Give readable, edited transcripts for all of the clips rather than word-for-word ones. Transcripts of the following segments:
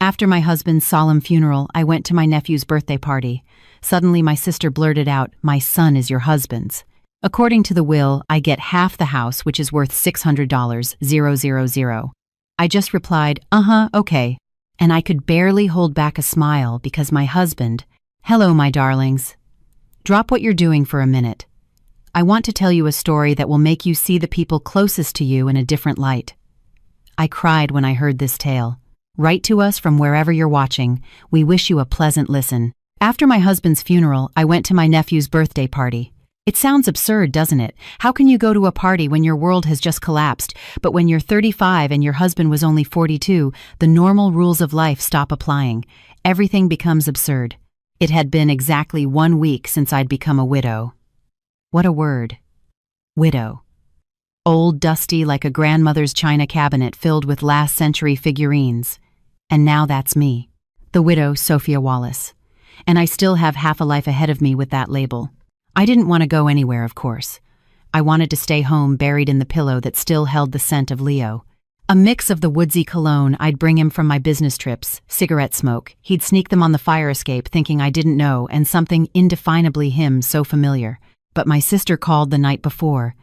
After my husband's solemn funeral, I went to my nephew's birthday party. Suddenly, my sister blurted out, "My son is your husband's." According to the will, I get half the house, which is worth $600,000. I just replied, okay. And I could barely hold back a smile because my husband, "Hello, my darlings. Drop what you're doing for a minute. I want to tell you a story that will make you see the people closest to you in a different light." I cried when I heard this tale. Write to us from wherever you're watching. We wish you a pleasant listen. After my husband's funeral, I went to my nephew's birthday party. It sounds absurd, doesn't it? How can you go to a party when your world has just collapsed, but when you're 35 and your husband was only 42, the normal rules of life stop applying. Everything becomes absurd. It had been exactly 1 week since I'd become a widow. What a word. Widow. Old, dusty, like a grandmother's china cabinet filled with last-century figurines. And now that's me, the widow Sophia Wallace. And I still have half a life ahead of me with that label. I didn't want to go anywhere, of course. I wanted to stay home, buried in the pillow that still held the scent of Leo. A mix of the woodsy cologne I'd bring him from my business trips, cigarette smoke. He'd sneak them on the fire escape thinking I didn't know, and something indefinably him so familiar. But my sister called the night before.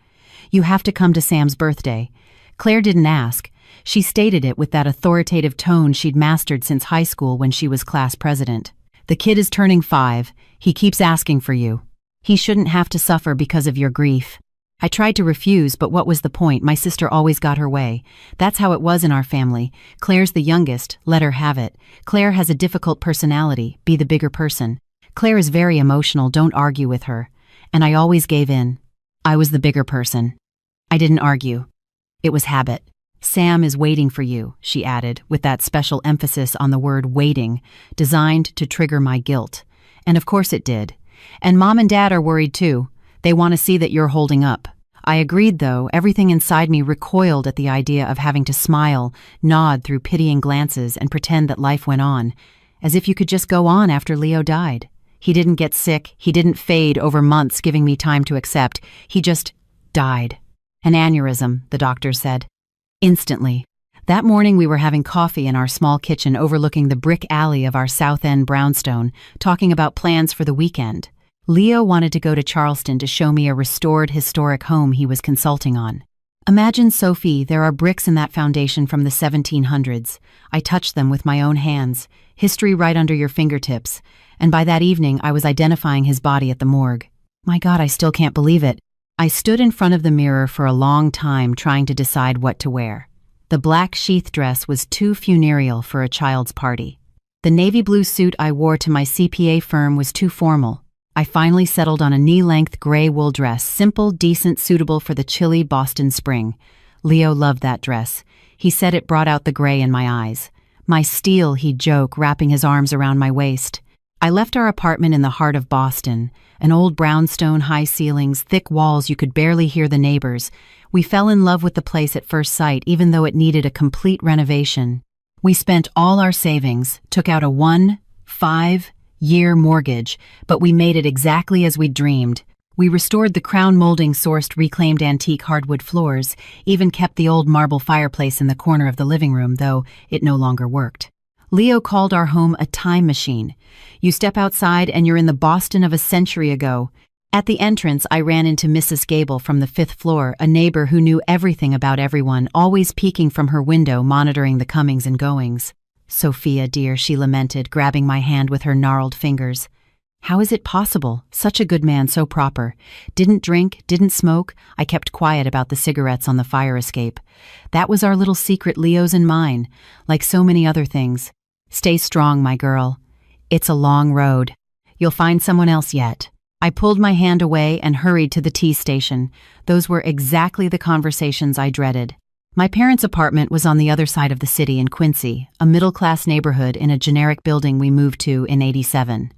"You have to come to Sam's birthday." Claire didn't ask. She stated it with that authoritative tone she'd mastered since high school when she was class president. "The kid is turning 5. He keeps asking for you. He shouldn't have to suffer because of your grief." I tried to refuse, but what was the point? My sister always got her way. That's how it was in our family. Claire's the youngest, let her have it. Claire has a difficult personality, be the bigger person. Claire is very emotional, don't argue with her. And I always gave in. I was the bigger person. I didn't argue. It was habit. "Sam is waiting for you," she added, with that special emphasis on the word waiting, designed to trigger my guilt. And of course it did. And Mom and Dad are worried too. They want to see that you're holding up. I agreed, though. Everything inside me recoiled at the idea of having to smile, nod through pitying glances, and pretend that life went on, as if you could just go on after Leo died. He didn't get sick. He didn't fade over months, giving me time to accept. He just died. An aneurysm, the doctor said. Instantly. That morning we were having coffee in our small kitchen overlooking the brick alley of our South End brownstone, talking about plans for the weekend. Leo wanted to go to Charleston to show me a restored historic home he was consulting on. Imagine, Sophie, there are bricks in that foundation from the 1700s. I touched them with my own hands, history right under your fingertips, and by that evening I was identifying his body at the morgue. My God, I still can't believe it. I stood in front of the mirror for a long time trying to decide what to wear. The black sheath dress was too funereal for a child's party. The navy blue suit I wore to my CPA firm was too formal. I finally settled on a knee-length gray wool dress, simple, decent, suitable for the chilly Boston spring. Leo loved that dress. He said it brought out the gray in my eyes. "My steel," he'd joke, wrapping his arms around my waist. I left our apartment in the heart of Boston, an old brownstone, high ceilings, thick walls you could barely hear the neighbors. We fell in love with the place at first sight, even though it needed a complete renovation. We spent all our savings, took out a 5-year mortgage, but we made it exactly as we'd dreamed. We restored the crown molding sourced reclaimed antique hardwood floors, even kept the old marble fireplace in the corner of the living room, though it no longer worked. Leo called our home a time machine. You step outside and you're in the Boston of a century ago. At the entrance, I ran into Mrs. Gable from the 5th floor, a neighbor who knew everything about everyone, always peeking from her window, monitoring the comings and goings. "Sophia, dear," she lamented, grabbing my hand with her gnarled fingers. "How is it possible? Such a good man, so proper. Didn't drink, didn't smoke." I kept quiet about the cigarettes on the fire escape. That was our little secret, Leo's and mine, like so many other things. "Stay strong, my girl. It's a long road. You'll find someone else yet." I pulled my hand away and hurried to the tea station. Those were exactly the conversations I dreaded. My parents' apartment was on the other side of the city in Quincy, a middle-class neighborhood in a generic building we moved to in '87.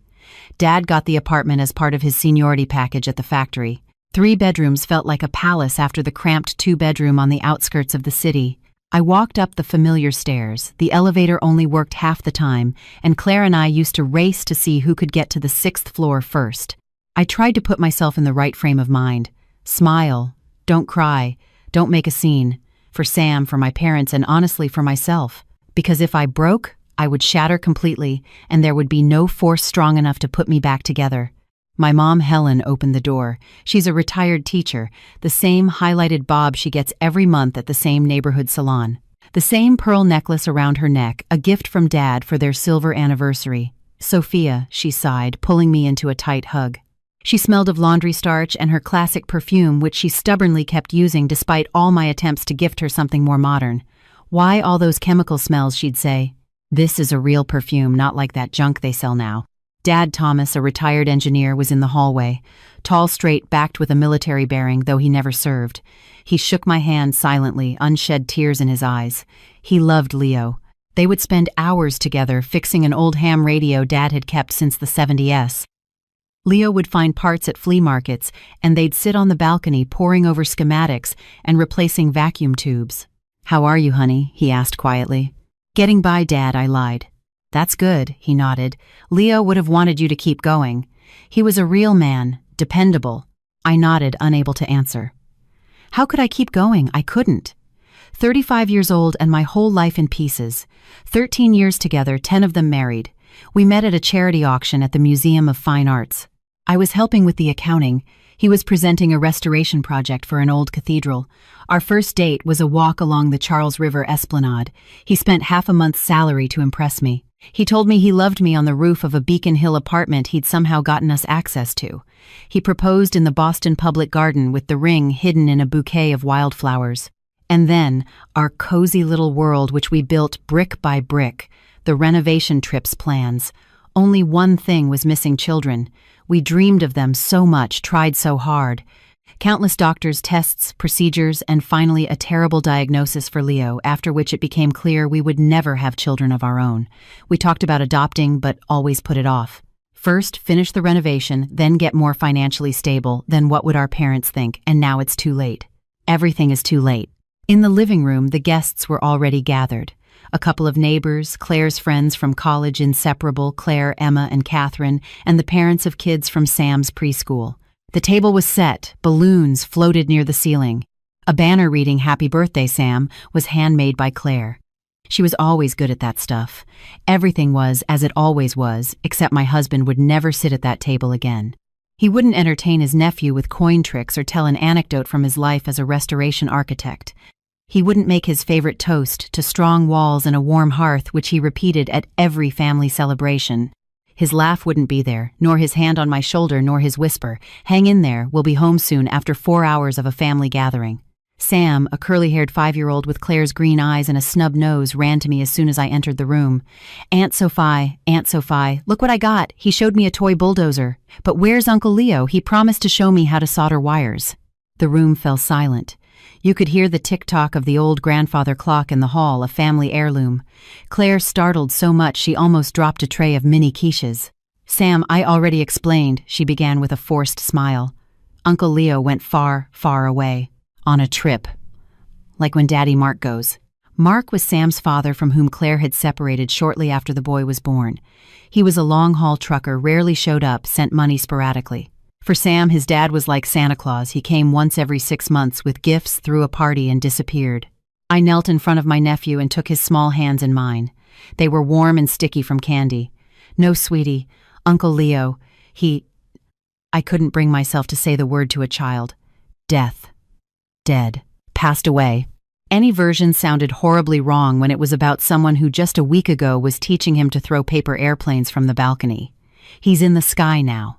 Dad got the apartment as part of his seniority package at the factory. 3 bedrooms felt like a palace after the cramped 2-bedroom on the outskirts of the city. I walked up the familiar stairs. The elevator only worked half the time, and Claire and I used to race to see who could get to the 6th floor first. I tried to put myself in the right frame of mind. Smile. Don't cry. Don't make a scene. For Sam, for my parents, and honestly for myself. Because if I broke, I would shatter completely, and there would be no force strong enough to put me back together. My mom, Helen, opened the door. She's a retired teacher, the same highlighted bob she gets every month at the same neighborhood salon. The same pearl necklace around her neck, a gift from Dad for their silver anniversary. "Sophia," she sighed, pulling me into a tight hug. She smelled of laundry starch and her classic perfume, which she stubbornly kept using despite all my attempts to gift her something more modern. "Why all those chemical smells?" she'd say. "This is a real perfume, not like that junk they sell now." Dad Thomas, a retired engineer, was in the hallway, tall, straight-backed with a military bearing, though he never served. He shook my hand silently, unshed tears in his eyes. He loved Leo. They would spend hours together fixing an old ham radio Dad had kept since the 70s. Leo would find parts at flea markets, and they'd sit on the balcony poring over schematics and replacing vacuum tubes. "How are you, honey?" he asked quietly. "Getting by, Dad," I lied. "That's good," he nodded. "Leo would have wanted you to keep going. He was a real man, dependable." I nodded, unable to answer. How could I keep going? I couldn't. 35 years old and my whole life in pieces. 13 years together, 10 of them married. We met at a charity auction at the Museum of Fine Arts. I was helping with the accounting. He was presenting a restoration project for an old cathedral. Our first date was a walk along the Charles River Esplanade. He spent half a month's salary to impress me. He told me he loved me on the roof of a Beacon Hill apartment he'd somehow gotten us access to. He proposed in the Boston Public Garden with the ring hidden in a bouquet of wildflowers. And then, our cozy little world which we built brick by brick, the renovation trips plans. Only one thing was missing: children. We dreamed of them so much, tried so hard. Countless doctors' tests, procedures, and finally a terrible diagnosis for Leo, after which it became clear we would never have children of our own. We talked about adopting, but always put it off. First, finish the renovation, then get more financially stable, then what would our parents think, and now it's too late. Everything is too late. In the living room, the guests were already gathered. A couple of neighbors, Claire's friends from college inseparable, Claire, Emma, and Catherine, and the parents of kids from Sam's preschool. The table was set, balloons floated near the ceiling. A banner reading "Happy Birthday, Sam" was handmade by Claire. She was always good at that stuff. Everything was as it always was, except my husband would never sit at that table again. He wouldn't entertain his nephew with coin tricks or tell an anecdote from his life as a restoration architect. He wouldn't make his favorite toast to strong walls and a warm hearth, which he repeated at every family celebration. His laugh wouldn't be there, nor his hand on my shoulder, nor his whisper, "Hang in there, we'll be home soon," after 4 hours of a family gathering. Sam, a curly-haired 5-year-old with Claire's green eyes and a snub nose, ran to me as soon as I entered the room. Aunt Sophie, look what I got. He showed me a toy bulldozer. But where's Uncle Leo? He promised to show me how to solder wires." The room fell silent. You could hear the tick-tock of the old grandfather clock in the hall, a family heirloom. Claire startled so much she almost dropped a tray of mini quiches. "Sam, I already explained," she began with a forced smile. "Uncle Leo went far, far away. On a trip. Like when Daddy Mark goes." Mark was Sam's father, from whom Claire had separated shortly after the boy was born. He was a long-haul trucker, rarely showed up, sent money sporadically. For Sam, his dad was like Santa Claus. He came once every 6 months with gifts, threw a party, and disappeared. I knelt in front of my nephew and took his small hands in mine. They were warm and sticky from candy. "No, sweetie, Uncle Leo, I couldn't bring myself to say the word to a child. Death. Dead. Passed away." Any version sounded horribly wrong when it was about someone who just a week ago was teaching him to throw paper airplanes from the balcony. "He's in the sky now.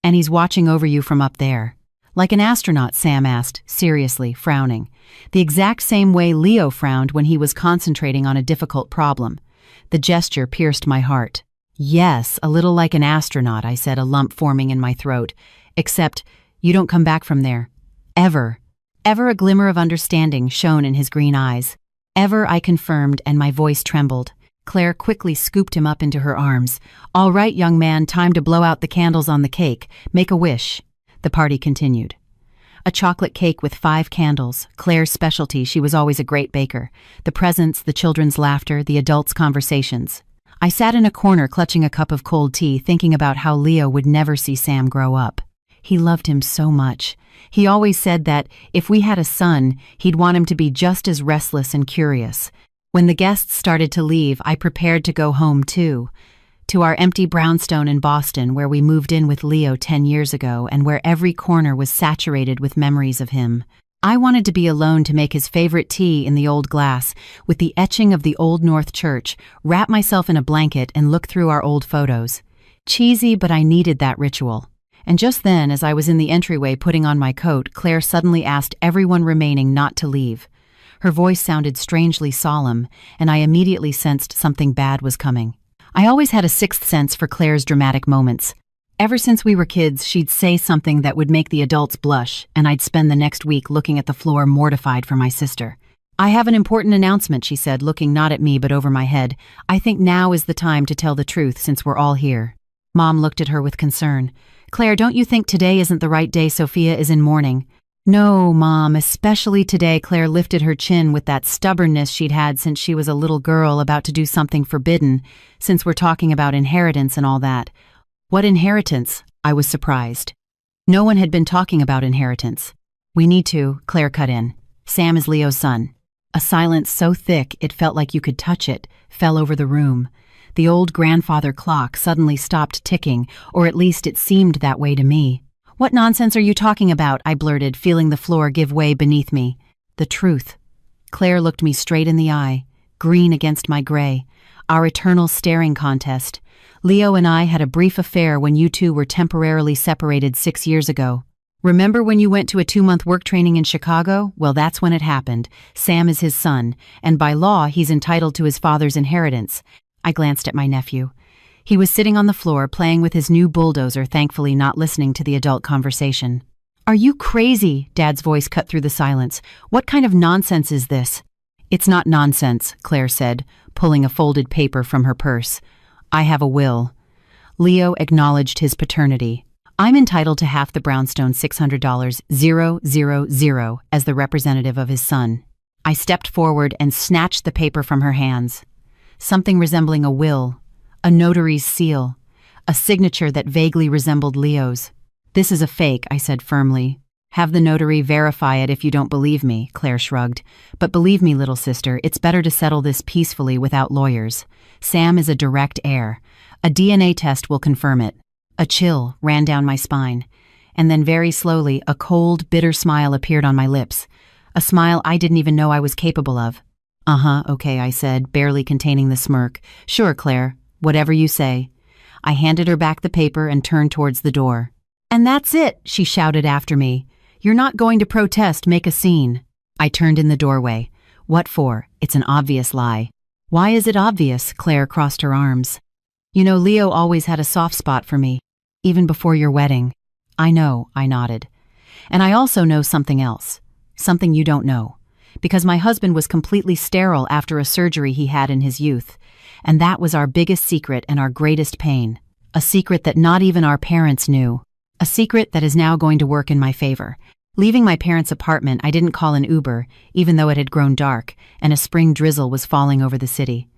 And he's watching over you from up there." "Like an astronaut?" Sam asked, seriously, frowning. The exact same way Leo frowned when he was concentrating on a difficult problem. The gesture pierced my heart. "Yes, a little like an astronaut," I said, a lump forming in my throat. "Except, you don't come back from there. Ever." Ever, a glimmer of understanding shone in his green eyes. "Ever," I confirmed, and my voice trembled. Claire quickly scooped him up into her arms. "All right, young man, time to blow out the candles on the cake. Make a wish." The party continued. A chocolate cake with 5 candles, Claire's specialty. She was always a great baker. The presents, the children's laughter, the adults' conversations. I sat in a corner clutching a cup of cold tea, thinking about how Leo would never see Sam grow up. He loved him so much. He always said that if we had a son, he'd want him to be just as restless and curious. When the guests started to leave, I prepared to go home too, to our empty brownstone in Boston where we moved in with Leo 10 years ago and where every corner was saturated with memories of him. I wanted to be alone to make his favorite tea in the old glass, with the etching of the Old North Church, wrap myself in a blanket and look through our old photos. Cheesy, but I needed that ritual. And just then, as I was in the entryway putting on my coat, Claire suddenly asked everyone remaining not to leave. Her voice sounded strangely solemn, and I immediately sensed something bad was coming. I always had a sixth sense for Claire's dramatic moments. Ever since we were kids, she'd say something that would make the adults blush, and I'd spend the next week looking at the floor mortified for my sister. "I have an important announcement," she said, looking not at me but over my head. "I think now is the time to tell the truth since we're all here." Mom looked at her with concern. "Claire, don't you think today isn't the right day Sophia is in mourning?" "No, Mom, especially today." Claire lifted her chin with that stubbornness she'd had since she was a little girl about to do something forbidden, since we're talking about inheritance and all that. "What inheritance?" I was surprised. No one had been talking about inheritance. "We need to," Claire cut in. "Sam is Leo's son." A silence so thick it felt like you could touch it fell over the room. The old grandfather clock suddenly stopped ticking, or at least it seemed that way to me. "What nonsense are you talking about?" I blurted, feeling the floor give way beneath me. "The truth." Claire looked me straight in the eye, green against my gray. Our eternal staring contest. Leo and I had a brief affair when you two were temporarily separated 6 years ago. Remember when you went to a 2-month work training in Chicago? Well, that's when it happened. Sam is his son, and by law, he's entitled to his father's inheritance. I glanced at my nephew. He was sitting on the floor playing with his new bulldozer, thankfully not listening to the adult conversation. "Are you crazy?" Dad's voice cut through the silence. "What kind of nonsense is this?" "It's not nonsense," Claire said, pulling a folded paper from her purse. "I have a will." Leo acknowledged his paternity. "I'm entitled to half the brownstone $600, 000, as the representative of his son." I stepped forward and snatched the paper from her hands. Something resembling a will, a notary's seal, a signature that vaguely resembled Leo's. "This is a fake," I said firmly. "Have the notary verify it if you don't believe me," Claire shrugged. "But believe me, little sister, it's better to settle this peacefully without lawyers. Sam is a direct heir. A DNA test will confirm it." A chill ran down my spine, and then very slowly a cold, bitter smile appeared on my lips, a smile I didn't even know I was capable of. Okay, I said, barely containing the smirk. "Sure, Claire, whatever you say." I handed her back the paper and turned towards the door. "And that's it," she shouted after me. "You're not going to protest, make a scene." I turned in the doorway. "What for? It's an obvious lie." "Why is it obvious?" Claire crossed her arms. "You know, Leo always had a soft spot for me, even before your wedding." "I know," I nodded. "And I also know something else, something you don't know, because my husband was completely sterile after a surgery he had in his youth, and that was our biggest secret and our greatest pain, a secret that not even our parents knew, a secret that is now going to work in my favor." Leaving my parents' apartment, I didn't call an Uber, even though it had grown dark and a spring drizzle was falling over the city.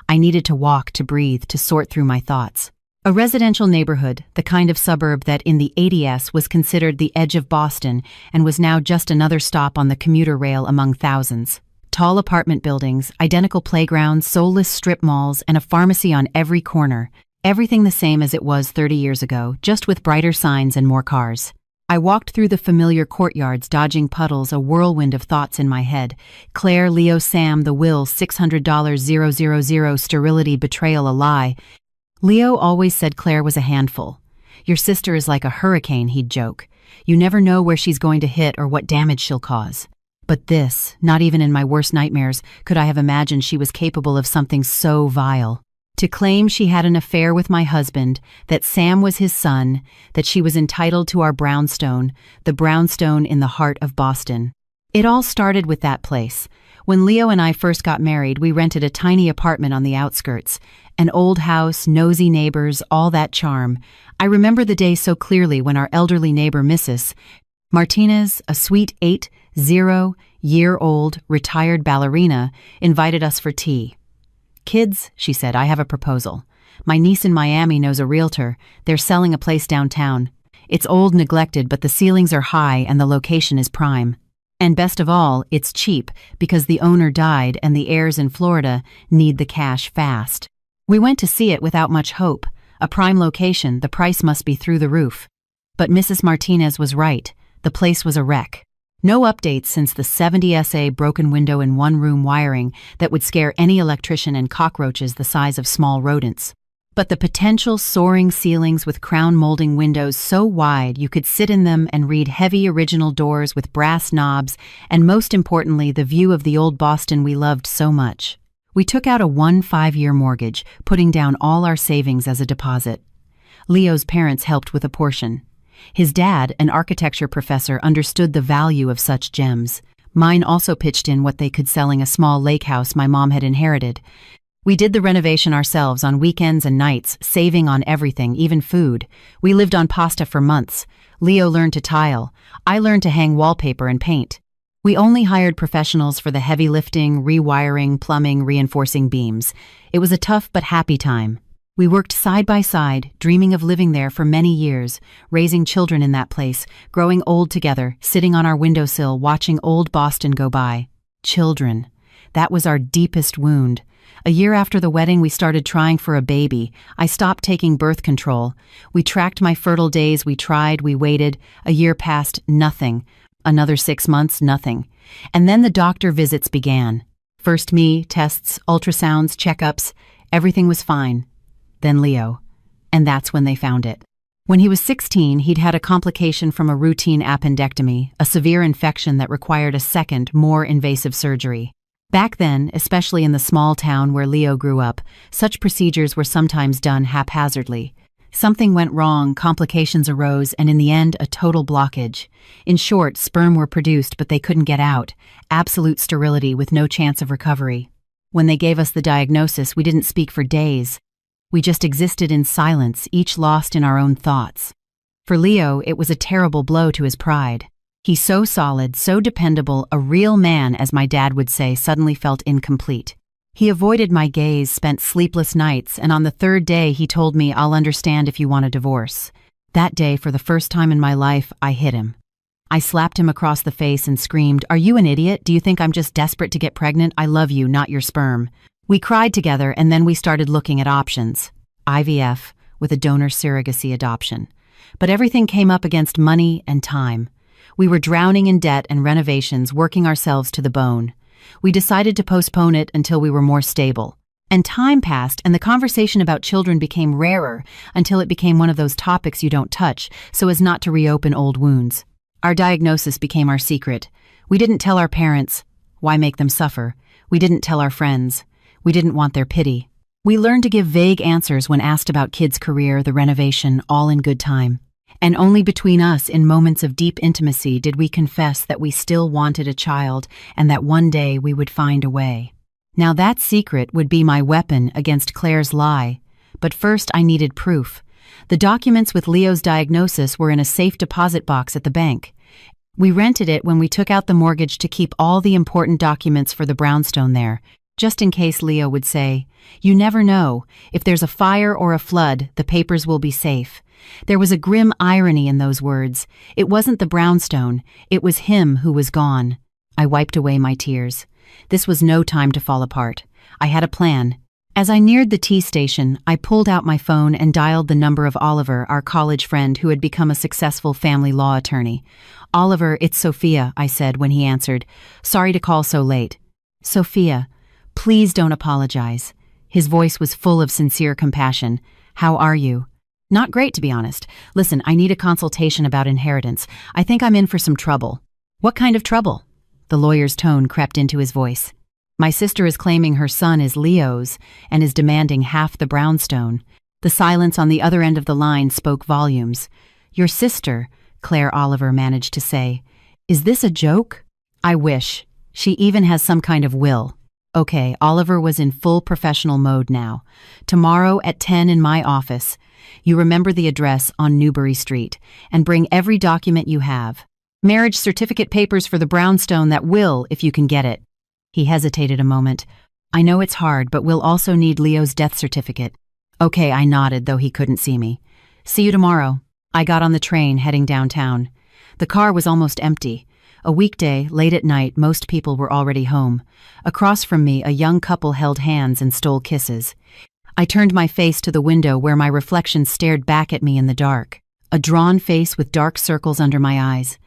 I needed to walk, to breathe, to sort through my thoughts. A residential neighborhood, the kind of suburb that in the 80s was considered the edge of Boston and was now just another stop on the commuter rail among thousands. Tall apartment buildings, identical playgrounds, soulless strip malls, and a pharmacy on every corner. Everything the same as it was 30 years ago, just with brighter signs and more cars. I walked through the familiar courtyards, dodging puddles, a whirlwind of thoughts in my head. Claire, Leo, Sam, the will, $600, 000, sterility, betrayal, a lie. Leo always said Claire was a handful. "Your sister is like a hurricane," he'd joke. "You never know where she's going to hit or what damage she'll cause." But this, not even in my worst nightmares, could I have imagined she was capable of something so vile. To claim she had an affair with my husband, that Sam was his son, that she was entitled to our brownstone, the brownstone in the heart of Boston. It all started with that place. When Leo and I first got married, we rented a tiny apartment on the outskirts. An old house, nosy neighbors, all that charm. I remember the day so clearly when our elderly neighbor, Mrs. Martinez, a sweet 80-year-old retired ballerina, invited us for tea. "Kids," she said, "I have a proposal. My niece in Miami knows a realtor. They're selling a place downtown. It's old, neglected, but the ceilings are high and the location is prime." And best of all, it's cheap because the owner died and the heirs in Florida need the cash fast. We went to see it without much hope. A prime location, the price must be through the roof. But Mrs. Martinez was right. The place was a wreck. No updates since the 70 SA broken window in one-room wiring that would scare any electrician and cockroaches the size of small rodents. But the potential soaring ceilings with crown molding windows so wide you could sit in them and read heavy original doors with brass knobs, and most importantly, the view of the old Boston we loved so much. We took out a 5-year mortgage, putting down all our savings as a deposit. Leo's parents helped with a portion. His dad, an architecture professor, understood the value of such gems. Mine also pitched in what they could, selling a small lake house my mom had inherited. We did the renovation ourselves on weekends and nights, saving on everything, even food. We lived on pasta for months. Leo learned to tile. I learned to hang wallpaper and paint. We only hired professionals for the heavy lifting, rewiring, plumbing, reinforcing beams. It was a tough but happy time. We worked side by side, dreaming of living there for many years, raising children in that place, growing old together, sitting on our windowsill, watching old Boston go by. Children. That was our deepest wound. A year after the wedding, we started trying for a baby. I stopped taking birth control. We tracked my fertile days, we tried, we waited. A year passed, nothing. Another 6 months, nothing. And then the doctor visits began. First me, tests, ultrasounds, checkups. Everything was fine. Then Leo. And that's when they found it. When he was 16, he'd had a complication from a routine appendectomy, a severe infection that required a second, more invasive surgery. Back then, especially in the small town where Leo grew up, such procedures were sometimes done haphazardly. Something went wrong, complications arose, and in the end, a total blockage. In short, sperm were produced, but they couldn't get out. Absolute sterility with no chance of recovery. When they gave us the diagnosis, we didn't speak for days. We just existed in silence, each lost in our own thoughts. For Leo, it was a terrible blow to his pride. He, so solid, so dependable, a real man, as my dad would say, suddenly felt incomplete. He avoided my gaze, spent sleepless nights, and on the third day he told me, "I'll understand if you want a divorce." That day, for the first time in my life, I hit him. I slapped him across the face and screamed, "Are you an idiot? Do you think I'm just desperate to get pregnant? I love you, not your sperm." We cried together, and then we started looking at options. IVF, with a donor surrogacy adoption. But everything came up against money and time. We were drowning in debt and renovations, working ourselves to the bone. We decided to postpone it until we were more stable. And time passed, and the conversation about children became rarer until it became one of those topics you don't touch, so as not to reopen old wounds. Our diagnosis became our secret. We didn't tell our parents. Why make them suffer? We didn't tell our friends. We didn't want their pity. We learned to give vague answers when asked about kids' career, the renovation, all in good time. And only between us, in moments of deep intimacy, did we confess that we still wanted a child and that one day we would find a way. Now that secret would be my weapon against Claire's lie. But first I needed proof. The documents with Leo's diagnosis were in a safe deposit box at the bank. We rented it when we took out the mortgage to keep all the important documents for the brownstone there, just in case Leo would say, "You never know. If there's a fire or a flood, the papers will be safe." There was a grim irony in those words. It wasn't the brownstone, it was him who was gone. I wiped away my tears. This was no time to fall apart. I had a plan. As I neared the T station, I pulled out my phone and dialed the number of Oliver, our college friend who had become a successful family law attorney. "Oliver, it's Sophia," I said when he answered. "Sorry to call so late." "Sophia, please don't apologize." His voice was full of sincere compassion. "How are you?" "Not great, to be honest. Listen, I need a consultation about inheritance. I think I'm in for some trouble." "What kind of trouble?" The lawyer's tone crept into his voice. "My sister is claiming her son is Leo's and is demanding half the brownstone." The silence on the other end of the line spoke volumes. "Your sister," Claire Oliver managed to say. "Is this a joke?" "I wish. She even has some kind of will." Okay, Oliver was in full professional mode now. "Tomorrow at 10 in my office. You remember the address on Newbury Street, and bring every document you have. Marriage certificate papers for the brownstone, that will, if you can get it." He hesitated a moment. "I know it's hard, but we'll also need Leo's death certificate." "Okay," I nodded, though he couldn't see me. "See you tomorrow." I got on the train, heading downtown. The car was almost empty. A weekday, late at night, most people were already home. Across from me, a young couple held hands and stole kisses. I turned my face to the window where my reflection stared back at me in the dark. A drawn face with dark circles under my eyes.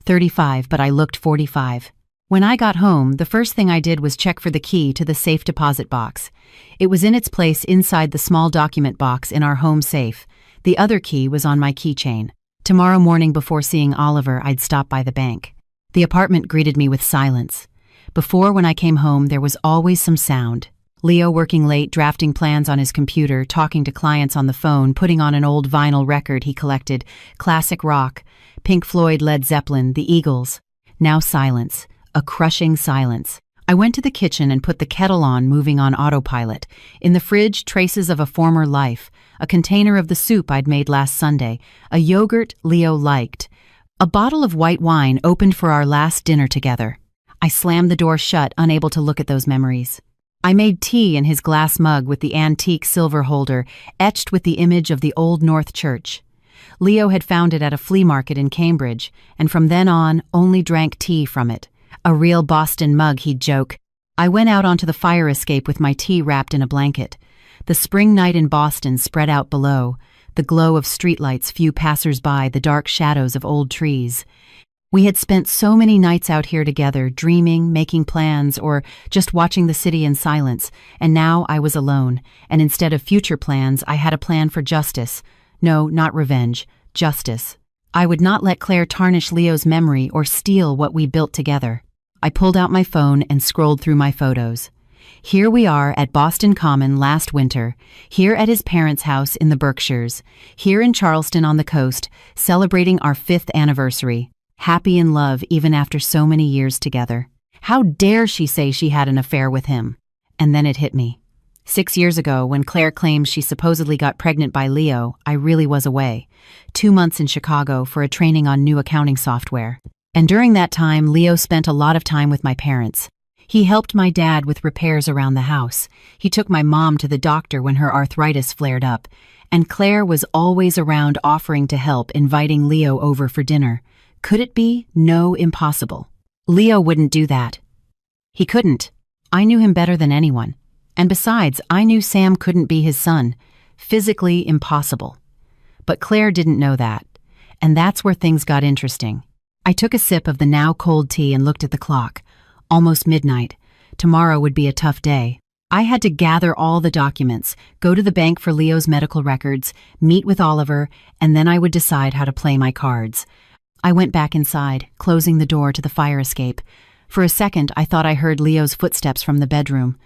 35, but I looked 45. When I got home, the first thing I did was check for the key to the safe deposit box. It was in its place inside the small document box in our home safe. The other key was on my keychain. Tomorrow morning before seeing Oliver, I'd stop by the bank. The apartment greeted me with silence. Before, when I came home, there was always some sound. Leo working late, drafting plans on his computer, talking to clients on the phone, putting on an old vinyl record he collected, classic rock, Pink Floyd, Led Zeppelin, the Eagles. Now silence. A crushing silence. I went to the kitchen and put the kettle on, moving on autopilot. In the fridge, traces of a former life, a container of the soup I'd made last Sunday, a yogurt Leo liked, a bottle of white wine opened for our last dinner together. I slammed the door shut, unable to look at those memories. I made tea in his glass mug with the antique silver holder, etched with the image of the Old North Church. Leo had found it at a flea market in Cambridge, and from then on, only drank tea from it. A real Boston mug, he'd joke. I went out onto the fire escape with my tea wrapped in a blanket. The spring night in Boston spread out below, the glow of streetlights, few passers-by, the dark shadows of old trees. We had spent so many nights out here together, dreaming, making plans, or just watching the city in silence, and now I was alone, and instead of future plans, I had a plan for justice. No, not revenge, justice. I would not let Claire tarnish Leo's memory or steal what we built together. I pulled out my phone and scrolled through my photos. Here we are at Boston Common last winter, here at his parents' house in the Berkshires, here in Charleston on the coast, celebrating our 5th anniversary, happy in love even after so many years together. How dare she say she had an affair with him? And then it hit me. 6 years ago, when Claire claimed she supposedly got pregnant by Leo, I really was away. 2 months in Chicago for a training on new accounting software. And during that time, Leo spent a lot of time with my parents. He helped my dad with repairs around the house. He took my mom to the doctor when her arthritis flared up. And Claire was always around offering to help, inviting Leo over for dinner. Could it be? No, impossible. Leo wouldn't do that. He couldn't. I knew him better than anyone. And besides, I knew Sam couldn't be his son. Physically impossible. But Claire didn't know that. And that's where things got interesting. I took a sip of the now cold tea and looked at the clock. Almost midnight. Tomorrow would be a tough day. I had to gather all the documents, go to the bank for Leo's medical records, meet with Oliver, and then I would decide how to play my cards. I went back inside, closing the door to the fire escape. For a second, I thought I heard Leo's footsteps from the bedroom.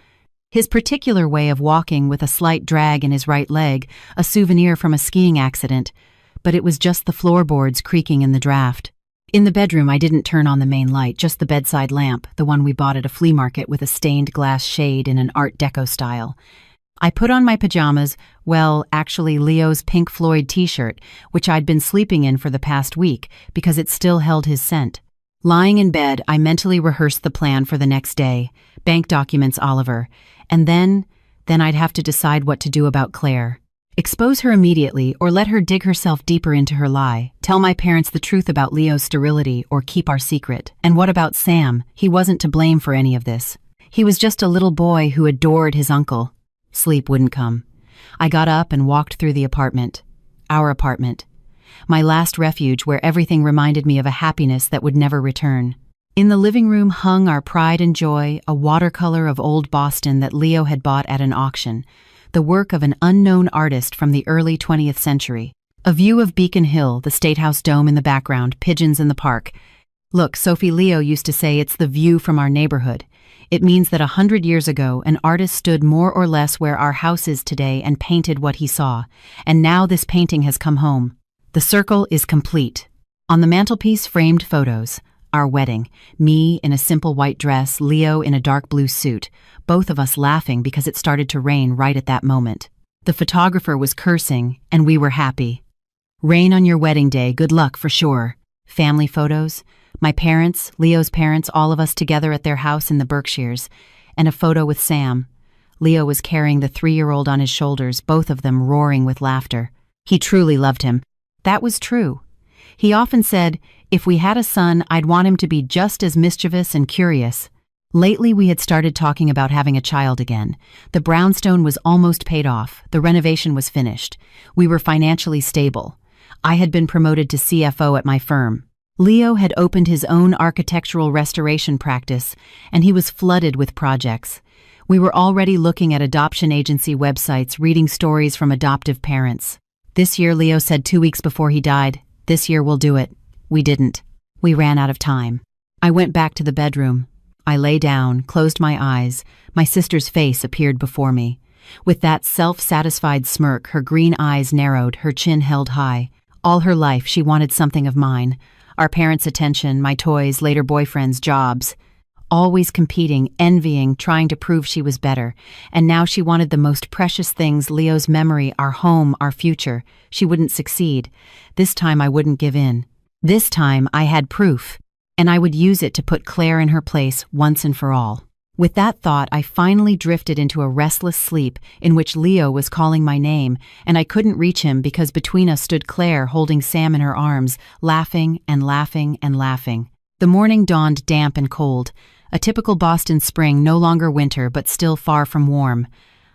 His particular way of walking with a slight drag in his right leg, a souvenir from a skiing accident. But it was just the floorboards creaking in the draft. In the bedroom, I didn't turn on the main light, just the bedside lamp, the one we bought at a flea market with a stained glass shade in an Art Deco style. I put on my pajamas, well, actually Leo's Pink Floyd t-shirt, which I'd been sleeping in for the past week because it still held his scent. Lying in bed, I mentally rehearsed the plan for the next day. Bank documents, Oliver. And then I'd have to decide what to do about Claire. Expose her immediately or let her dig herself deeper into her lie. Tell my parents the truth about Leo's sterility or keep our secret. And what about Sam? He wasn't to blame for any of this. He was just a little boy who adored his uncle. Sleep wouldn't come. I got up and walked through the apartment. Our apartment. My last refuge where everything reminded me of a happiness that would never return. In the living room hung our pride and joy, a watercolor of old Boston that Leo had bought at an auction. The work of an unknown artist from the early 20th century. A view of Beacon Hill, the State House dome in the background, pigeons in the park. Look, Sophie, Leo used to say it's the view from our neighborhood. It means that 100 years ago, an artist stood more or less where our house is today and painted what he saw. And now this painting has come home. The circle is complete. On the mantelpiece, framed photos. Our wedding. Me in a simple white dress, Leo in a dark blue suit. Both of us laughing because it started to rain right at that moment. The photographer was cursing, and we were happy. Rain on your wedding day, good luck for sure. Family photos. My parents, Leo's parents, all of us together at their house in the Berkshires. And a photo with Sam. Leo was carrying the 3-year-old on his shoulders, both of them roaring with laughter. He truly loved him. That was true. He often said, "If we had a son, I'd want him to be just as mischievous and curious." Lately, we had started talking about having a child again. The brownstone was almost paid off. The renovation was finished. We were financially stable. I had been promoted to CFO at my firm. Leo had opened his own architectural restoration practice, and he was flooded with projects. We were already looking at adoption agency websites, reading stories from adoptive parents. "This year," Leo said 2 weeks before he died, "this year we'll do it." We didn't. We ran out of time. I went back to the bedroom. I lay down, closed my eyes. My sister's face appeared before me. With that self-satisfied smirk, her green eyes narrowed, her chin held high. All her life, she wanted something of mine. Our parents' attention, my toys, later boyfriends, jobs. Always competing, envying, trying to prove she was better. And now she wanted the most precious things, Leo's memory, our home, our future. She wouldn't succeed. This time I wouldn't give in. This time I had proof, and I would use it to put Claire in her place once and for all. With that thought, I finally drifted into a restless sleep in which Leo was calling my name, and I couldn't reach him because between us stood Claire holding Sam in her arms, laughing and laughing and laughing. The morning dawned damp and cold. A typical Boston spring, no longer winter, but still far from warm.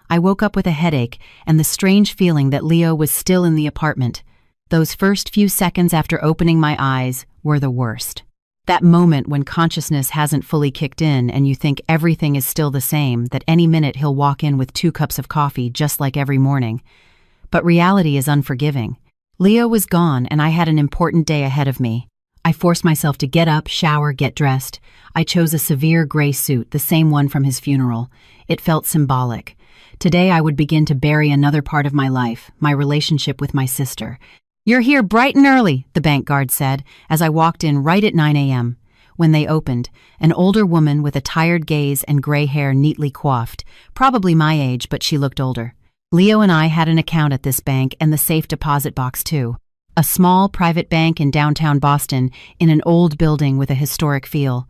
I woke up with a headache and the strange feeling that Leo was still in the apartment. Those first few seconds after opening my eyes were the worst. That moment when consciousness hasn't fully kicked in and you think everything is still the same, that any minute he'll walk in with 2 cups of coffee just like every morning. But reality is unforgiving. Leo was gone and I had an important day ahead of me. I forced myself to get up, shower, get dressed. I chose a severe gray suit, the same one from his funeral. It felt symbolic. Today I would begin to bury another part of my life, my relationship with my sister. "You're here bright and early," the bank guard said, as I walked in right at 9 a.m. When they opened, an older woman with a tired gaze and gray hair neatly coiffed, probably my age, but she looked older. Leo and I had an account at this bank and the safe deposit box too. A small private bank in downtown Boston in an old building with a historic feel.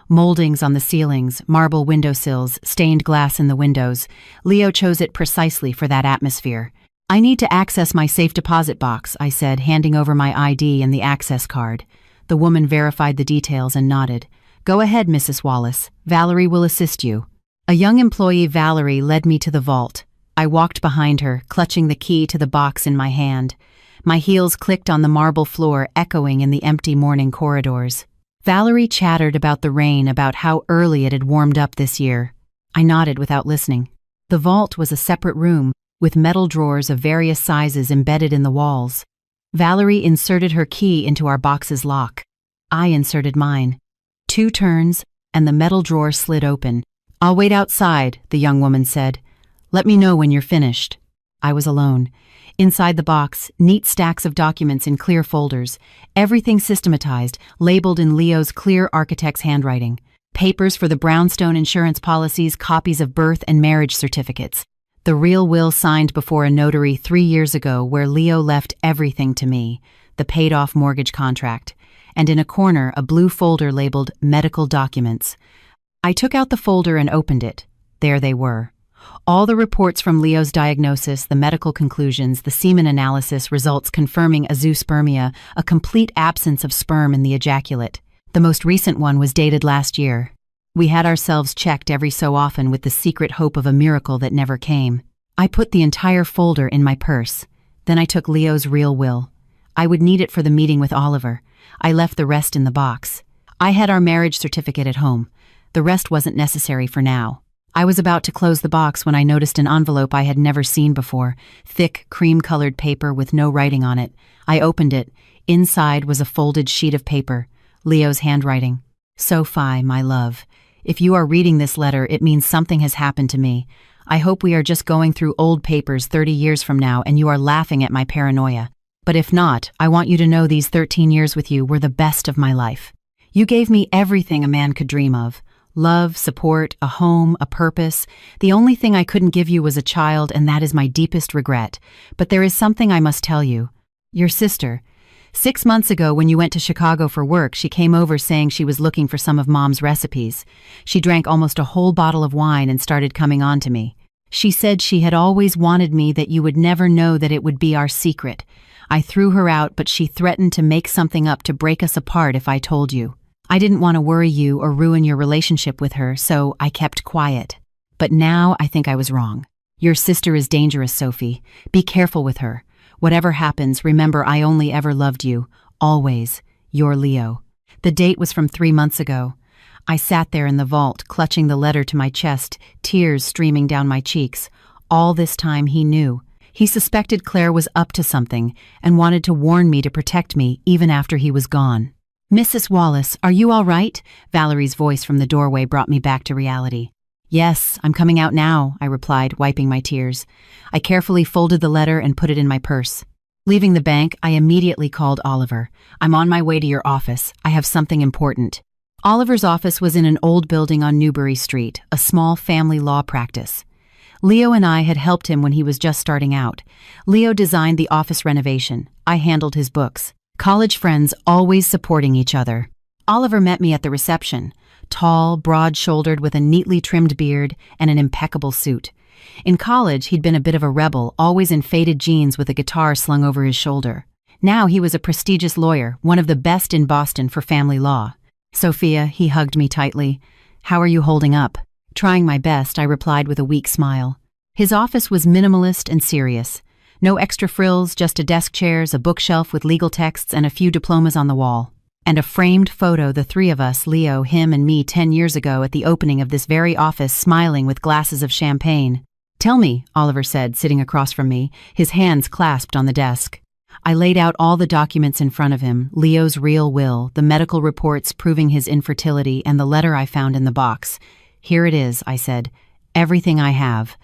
Moldings on the ceilings, marble windowsills, stained glass in the windows. Leo chose it precisely for that atmosphere. "I need to access my safe deposit box," I said, handing over my ID and the access card. The woman verified the details and nodded. "Go ahead, Mrs. Wallace. Valerie will assist you." A young employee, Valerie, led me to the vault. I walked behind her, clutching the key to the box in my hand. My heels clicked on the marble floor, echoing in the empty morning corridors. Valerie chattered about the rain, about how early it had warmed up this year. I nodded without listening. The vault was a separate room, with metal drawers of various sizes embedded in the walls. Valerie inserted her key into our box's lock. I inserted mine. 2 turns, and the metal drawer slid open. "I'll wait outside," the young woman said. "Let me know when you're finished." I was alone. Inside the box, neat stacks of documents in clear folders, everything systematized, labeled in Leo's clear architect's handwriting. Papers for the brownstone insurance policies, copies of birth and marriage certificates. The real will signed before a notary 3 years ago where Leo left everything to me, the paid-off mortgage contract, and in a corner a blue folder labeled medical documents. I took out the folder and opened it. There they were. All the reports from Leo's diagnosis, the medical conclusions, the semen analysis results confirming azoospermia, a complete absence of sperm in the ejaculate. The most recent one was dated last year. We had ourselves checked every so often with the secret hope of a miracle that never came. I put the entire folder in my purse. Then I took Leo's real will. I would need it for the meeting with Oliver. I left the rest in the box. I had our marriage certificate at home. The rest wasn't necessary for now. I was about to close the box when I noticed an envelope I had never seen before, thick, cream-colored paper with no writing on it. I opened it. Inside was a folded sheet of paper, Leo's handwriting. "Sophie, my love, if you are reading this letter, it means something has happened to me. I hope we are just going through old papers 30 years from now and you are laughing at my paranoia. But if not, I want you to know these 13 years with you were the best of my life. You gave me everything a man could dream of. Love, support, a home, a purpose. The only thing I couldn't give you was a child, and that is my deepest regret. But there is something I must tell you. Your sister. 6 months ago when you went to Chicago for work, she came over saying she was looking for some of Mom's recipes. She drank almost a whole bottle of wine and started coming on to me. She said she had always wanted me, that you would never know, that it would be our secret. I threw her out, but she threatened to make something up to break us apart if I told you. I didn't want to worry you or ruin your relationship with her, so I kept quiet. But now I think I was wrong. Your sister is dangerous, Sophie. Be careful with her. Whatever happens, remember I only ever loved you. Always. Your Leo. The date was from 3 months ago. I sat there in the vault, clutching the letter to my chest, tears streaming down my cheeks. All this time he knew. He suspected Claire was up to something and wanted to warn me to protect me even after he was gone. "Mrs. Wallace, are you all right?" Valerie's voice from the doorway brought me back to reality. "Yes, I'm coming out now," I replied, wiping my tears. I carefully folded the letter and put it in my purse. Leaving the bank, I immediately called Oliver. "I'm on my way to your office. I have something important." Oliver's office was in an old building on Newbury Street, a small family law practice. Leo and I had helped him when he was just starting out. Leo designed the office renovation. I handled his books. College friends always supporting each other. Oliver met me at the reception, tall, broad-shouldered with a neatly trimmed beard and an impeccable suit. In college, he'd been a bit of a rebel, always in faded jeans with a guitar slung over his shoulder. Now he was a prestigious lawyer, one of the best in Boston for family law. "Sophia," he hugged me tightly. "How are you holding up?" "Trying my best," I replied with a weak smile. His office was minimalist and serious. No extra frills, just a desk chairs, a bookshelf with legal texts, and a few diplomas on the wall. And a framed photo, the three of us, Leo, him, and me 10 years ago at the opening of this very office, smiling with glasses of champagne. "Tell me," Oliver said, sitting across from me, his hands clasped on the desk. I laid out all the documents in front of him, Leo's real will, the medical reports proving his infertility, and the letter I found in the box. "Here it is," I said. "Everything I have."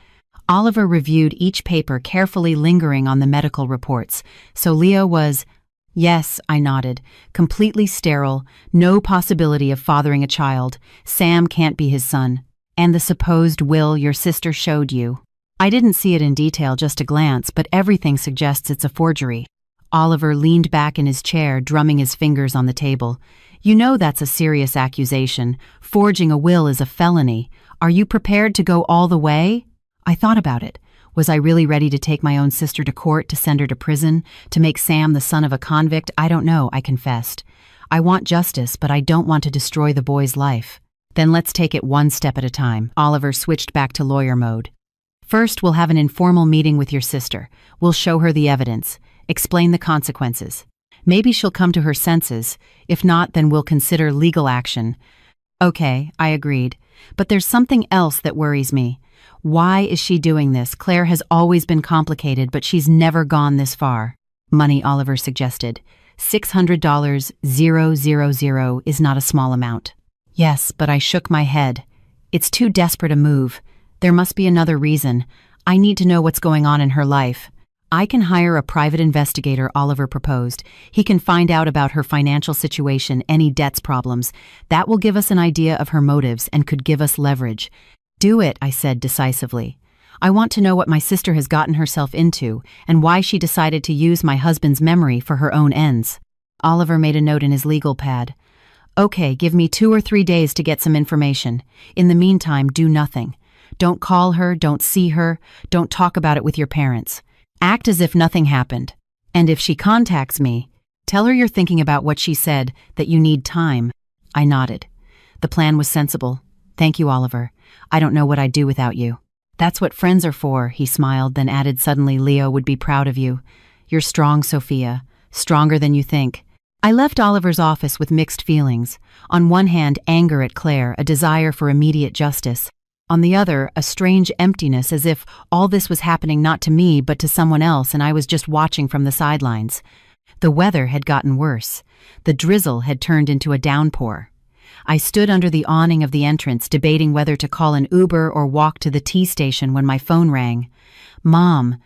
Oliver reviewed each paper, carefully lingering on the medical reports. "So Leo was—" "Yes," I nodded. "Completely sterile, no possibility of fathering a child. Sam can't be his son. And the supposed will your sister showed you." I didn't see it in detail, just a glance, but everything suggests it's a forgery. Oliver leaned back in his chair, drumming his fingers on the table. "You know that's a serious accusation. Forging a will is a felony. Are you prepared to go all the way?" I thought about it. Was I really ready to take my own sister to court, to send her to prison, to make Sam the son of a convict? I don't know, I confessed. I want justice, but I don't want to destroy the boy's life. "Then let's take it one step at a time." Oliver switched back to lawyer mode. "First, we'll have an informal meeting with your sister. We'll show her the evidence, explain the consequences. Maybe she'll come to her senses. If not, then we'll consider legal action." "Okay," I agreed. "But there's something else that worries me. Why is she doing this? Claire has always been complicated, but she's never gone this far." "Money," Oliver suggested. $600,000 is not a small amount." "Yes, but I shook my head. It's too desperate a move. There must be another reason. I need to know what's going on in her life." "I can hire a private investigator," Oliver proposed. "He can find out about her financial situation, any debts problems. That will give us an idea of her motives and could give us leverage." "Do it," I said decisively. "I want to know what my sister has gotten herself into and why she decided to use my husband's memory for her own ends." Oliver made a note in his legal pad. "Okay, give me 2 or 3 days to get some information. In the meantime, do nothing. Don't call her, don't see her, don't talk about it with your parents. Act as if nothing happened. And if she contacts me, tell her you're thinking about what she said, that you need time." I nodded. The plan was sensible. "Thank you, Oliver. I don't know what I'd do without you." "That's what friends are for," he smiled, then added suddenly, "Leo would be proud of you. You're strong, Sophia. Stronger than you think." I left Oliver's office with mixed feelings. On one hand, anger at Claire, a desire for immediate justice. On the other, a strange emptiness, as if all this was happening not to me but to someone else and I was just watching from the sidelines. The weather had gotten worse. The drizzle had turned into a downpour. I stood under the awning of the entrance, debating whether to call an Uber or walk to the T station when my phone rang. "Mom."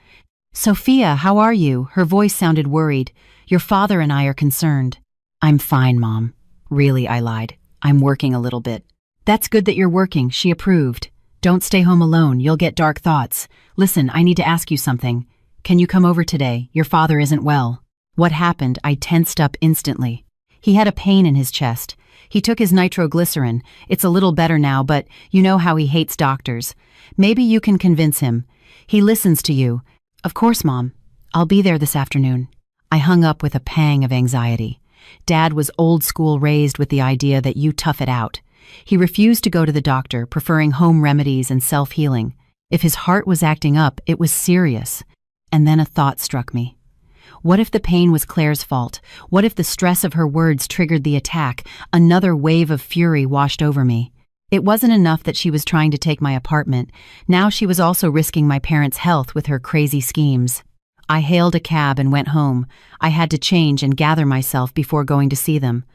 "Sophia, how are you?" Her voice sounded worried. "Your father and I are concerned." "I'm fine, Mom." "Really," I lied. "I'm working a little bit." "That's good that you're working," she approved. "Don't stay home alone, you'll get dark thoughts. Listen, I need to ask you something. Can you come over today? Your father isn't well." What happened? I tensed up instantly. He had a pain in his chest. He took his nitroglycerin. It's a little better now, but you know how he hates doctors. Maybe you can convince him. He listens to you. Of course, Mom. I'll be there this afternoon. I hung up with a pang of anxiety. Dad was old school, raised with the idea that you tough it out. He refused to go to the doctor, preferring home remedies and self-healing. If his heart was acting up, it was serious. And then a thought struck me. What if the pain was Claire's fault? What if the stress of her words triggered the attack? Another wave of fury washed over me. It wasn't enough that she was trying to take my apartment. Now she was also risking my parents' health with her crazy schemes. I hailed a cab and went home. I had to change and gather myself before going to see them.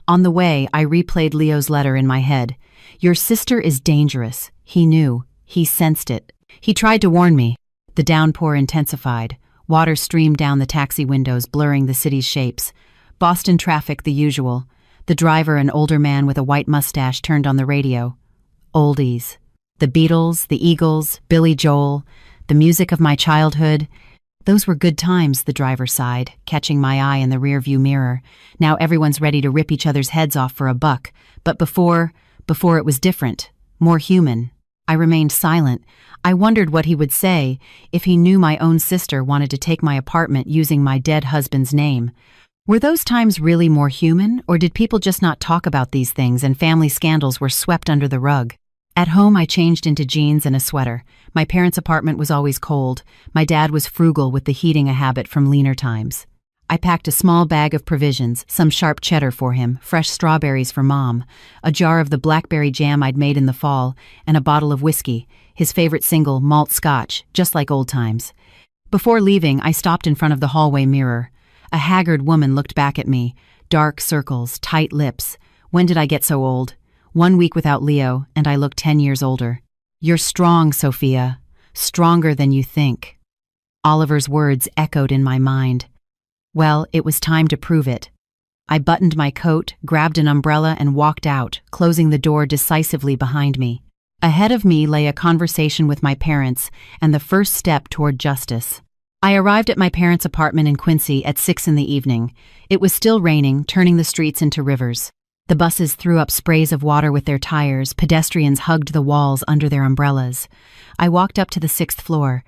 On the way, I replayed Leo's letter in my head. Your sister is dangerous. He knew. He sensed it. He tried to warn me. The downpour intensified. Water streamed down the taxi windows, blurring the city's shapes. Boston traffic, the usual. The driver, an older man with a white mustache, turned on the radio. Oldies. The Beatles, the Eagles, Billy Joel, the music of my childhood. Those were good times, the driver sighed, catching my eye in the rearview mirror. Now everyone's ready to rip each other's heads off for a buck. But before it was different, more human. I remained silent. I wondered what he would say if he knew my own sister wanted to take my apartment using my dead husband's name. Were those times really more human, or did people just not talk about these things and family scandals were swept under the rug? At home, I changed into jeans and a sweater. My parents' apartment was always cold. My dad was frugal with the heating a habit from leaner times. I packed a small bag of provisions, some sharp cheddar for him, fresh strawberries for Mom, a jar of the blackberry jam I'd made in the fall, and a bottle of whiskey, his favorite single, malt scotch, just like old times. Before leaving, I stopped in front of the hallway mirror. A haggard woman looked back at me, dark circles, tight lips. When did I get so old? 1 week without Leo, and I look 10 years older. You're strong, Sophia. Stronger than you think. Oliver's words echoed in my mind. Well, it was time to prove it. I buttoned my coat, grabbed an umbrella, and walked out, closing the door decisively behind me. Ahead of me lay a conversation with my parents and the first step toward justice. I arrived at my parents' apartment in Quincy at 6 p.m. It was still raining, turning the streets into rivers. The buses threw up sprays of water with their tires, pedestrians hugged the walls under their umbrellas. I walked up to the 6th floor.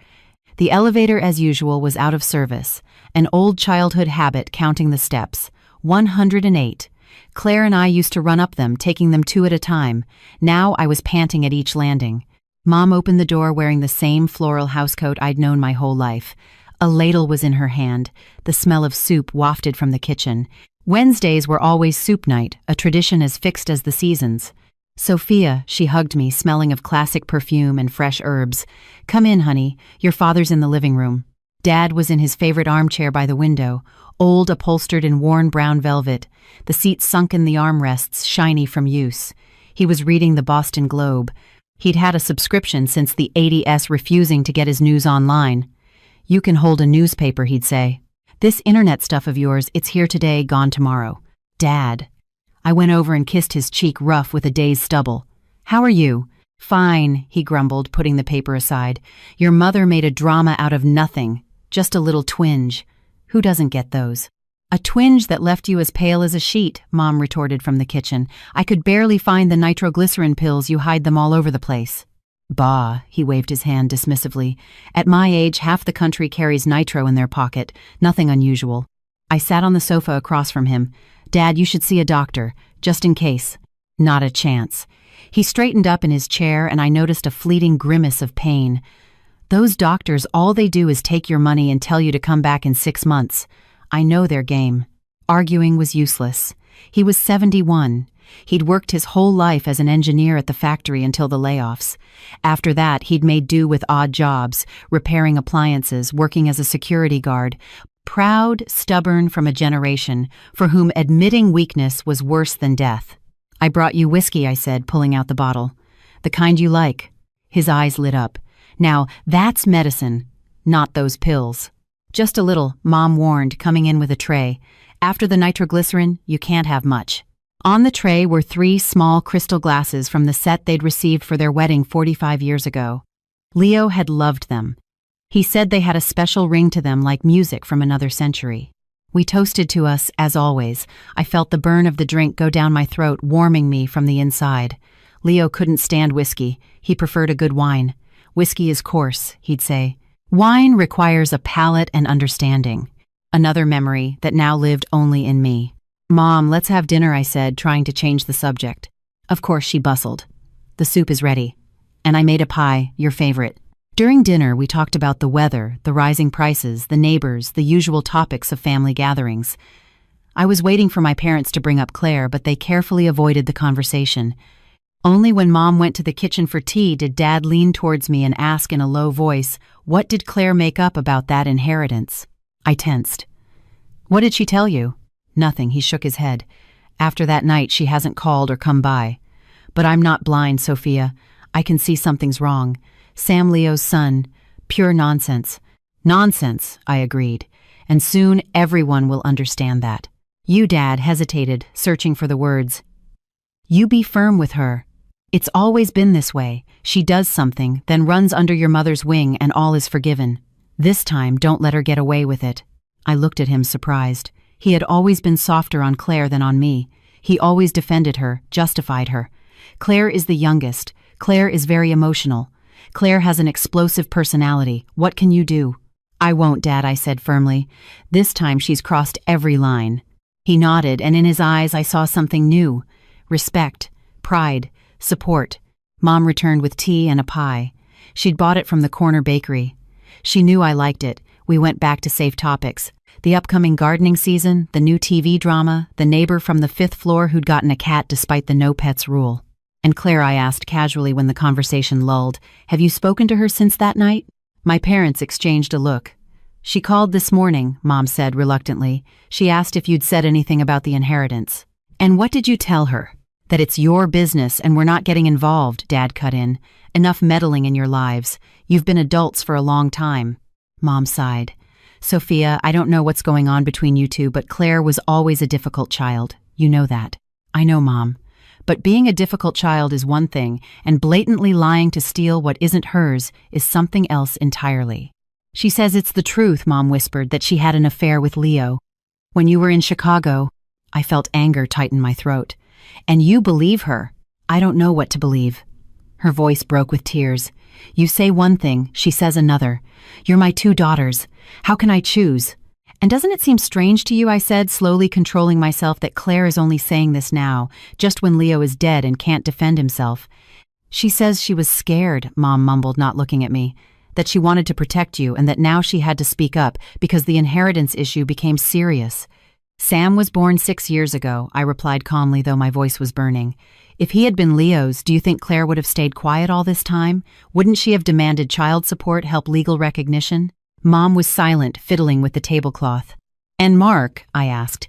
The elevator, as usual, was out of service, an old childhood habit counting the steps. 108. Claire and I used to run up them, taking them 2 at a time. Now I was panting at each landing. Mom opened the door wearing the same floral housecoat I'd known my whole life. A ladle was in her hand, the smell of soup wafted from the kitchen. Wednesdays were always soup night, a tradition as fixed as the seasons. Sophia, she hugged me, smelling of classic perfume and fresh herbs. Come in, honey. Your father's in the living room. Dad was in his favorite armchair by the window, old, upholstered in worn brown velvet, the seat sunk in the armrests, shiny from use. He was reading the Boston Globe. He'd had a subscription since the 80s refusing to get his news online. You can hold a newspaper, he'd say. This internet stuff of yours, it's here today, gone tomorrow. Dad. I went over and kissed his cheek rough with a day's stubble. How are you? Fine, he grumbled, putting the paper aside. Your mother made a drama out of nothing. Just a little twinge. Who doesn't get those? A twinge that left you as pale as a sheet, Mom retorted from the kitchen. I could barely find the nitroglycerin pills, you hide them all over the place. Bah, he waved his hand dismissively. At my age, half the country carries nitro in their pocket. Nothing unusual. I sat on the sofa across from him. Dad, you should see a doctor, just in case. Not a chance. He straightened up in his chair and I noticed a fleeting grimace of pain. Those doctors, all they do is take your money and tell you to come back in 6 months. I know their game. Arguing was useless. He was 71. He'd worked his whole life as an engineer at the factory until the layoffs. After that, he'd made do with odd jobs, repairing appliances, working as a security guard. Proud, stubborn from a generation for whom admitting weakness was worse than death. I brought you whiskey, I said, pulling out the bottle. The kind you like. His eyes lit up. Now, that's medicine, not those pills. Just a little, Mom warned, coming in with a tray. After the nitroglycerin, you can't have much. On the tray were 3 small crystal glasses from the set they'd received for their wedding 45 years ago. Leo had loved them. He said they had a special ring to them like music from another century. We toasted to us, as always. I felt the burn of the drink go down my throat, warming me from the inside. Leo couldn't stand whiskey. He preferred a good wine. Whiskey is coarse, he'd say. Wine requires a palate and understanding. Another memory that now lived only in me. Mom, let's have dinner, I said, trying to change the subject. Of course, she bustled. The soup is ready. And I made a pie, your favorite. During dinner, we talked about the weather, the rising prices, the neighbors, the usual topics of family gatherings. I was waiting for my parents to bring up Claire, but they carefully avoided the conversation. Only when Mom went to the kitchen for tea did Dad lean towards me and ask in a low voice, what did Claire make up about that inheritance? I tensed. What did she tell you? Nothing, he shook his head. After that night, she hasn't called or come by. But I'm not blind, Sophia. I can see something's wrong. Sam Leo's son. Pure nonsense. Nonsense, I agreed. And soon everyone will understand that. You, Dad, hesitated, searching for the words. You be firm with her. It's always been this way. She does something, then runs under your mother's wing and all is forgiven. This time, don't let her get away with it. I looked at him surprised. He had always been softer on Claire than on me. He always defended her, justified her. Claire is the youngest. Claire is very emotional. Claire has an explosive personality. What can you do? I won't, Dad, I said firmly. This time she's crossed every line. He nodded, and in his eyes I saw something new. Respect, pride, support. Mom returned with tea and a pie. She'd bought it from the corner bakery. She knew I liked it. We went back to safe topics. The upcoming gardening season, the new TV drama, the neighbor from the 5th floor who'd gotten a cat despite the no pets rule. And Claire, I asked casually when the conversation lulled, have you spoken to her since that night? My parents exchanged a look. She called this morning, Mom said reluctantly. She asked if you'd said anything about the inheritance. And what did you tell her? That it's your business and we're not getting involved, Dad cut in. Enough meddling in your lives. You've been adults for a long time. Mom sighed. Sophia, I don't know what's going on between you two, but Claire was always a difficult child. You know that. I know, Mom. But being a difficult child is one thing, and blatantly lying to steal what isn't hers is something else entirely. She says it's the truth, Mom whispered, that she had an affair with Leo. When you were in Chicago, I felt anger tighten my throat. And you believe her. I don't know what to believe. Her voice broke with tears. You say one thing, she says another. You're my 2 daughters. How can I choose? And doesn't it seem strange to you, I said, slowly controlling myself, that Claire is only saying this now, just when Leo is dead and can't defend himself? She says she was scared, Mom mumbled, not looking at me, that she wanted to protect you and that now she had to speak up because the inheritance issue became serious. Sam was born 6 years ago, I replied calmly, though my voice was burning. If he had been Leo's, do you think Claire would have stayed quiet all this time? Wouldn't she have demanded child support, help, legal recognition? Mom was silent, fiddling with the tablecloth. And Mark, I asked.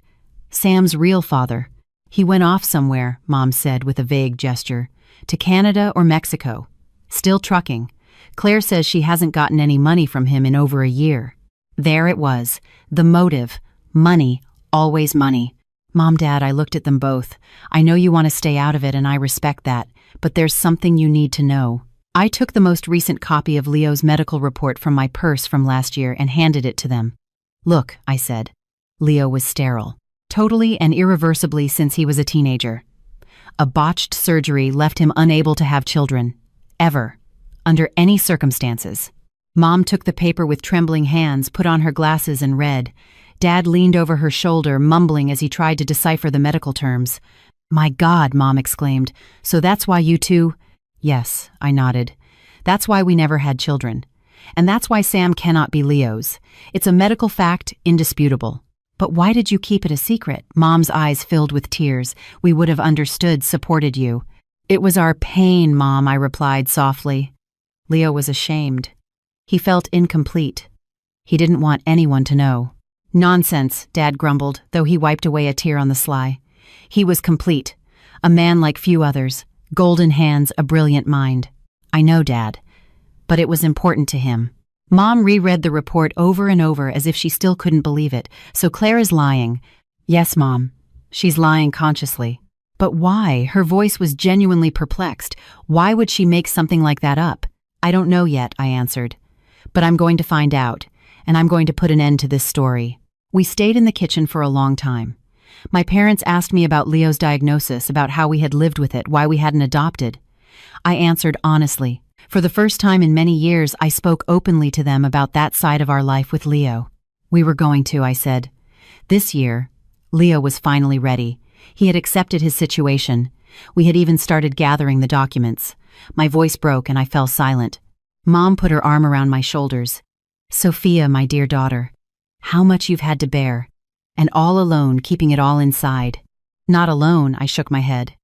Sam's real father. He went off somewhere, Mom said with a vague gesture. To Canada or Mexico. Still trucking. Claire says she hasn't gotten any money from him in over a year. There it was. The motive. Money. Always money. Mom, Dad, I looked at them both. I know you want to stay out of it and I respect that, but there's something you need to know. I took the most recent copy of Leo's medical report from my purse from last year and handed it to them. Look, I said. Leo was sterile. Totally and irreversibly since he was a teenager. A botched surgery left him unable to have children. Ever. Under any circumstances. Mom took the paper with trembling hands, put on her glasses and read. Dad leaned over her shoulder, mumbling as he tried to decipher the medical terms. My God, Mom exclaimed. So that's why you two… Yes, I nodded. That's why we never had children. And that's why Sam cannot be Leo's. It's a medical fact, indisputable. But why did you keep it a secret? Mom's eyes filled with tears. We would have understood, supported you. It was our pain, Mom, I replied softly. Leo was ashamed. He felt incomplete. He didn't want anyone to know. Nonsense, Dad grumbled, though he wiped away a tear on the sly. He was complete. A man like few others. Golden hands, a brilliant mind. I know, Dad. But it was important to him. Mom reread the report over and over as if she still couldn't believe it. So Claire is lying. Yes, Mom. She's lying consciously. But why? Her voice was genuinely perplexed. Why would she make something like that up? I don't know yet, I answered. But I'm going to find out, and I'm going to put an end to this story. We stayed in the kitchen for a long time. My parents asked me about Leo's diagnosis, about how we had lived with it, why we hadn't adopted. I answered honestly. For the first time in many years, I spoke openly to them about that side of our life with Leo. We were going to, I said. This year, Leo was finally ready. He had accepted his situation. We had even started gathering the documents. My voice broke and I fell silent. Mom put her arm around my shoulders. Sophia, my dear daughter, how much you've had to bear. And all alone, keeping it all inside. Not alone, I shook my head.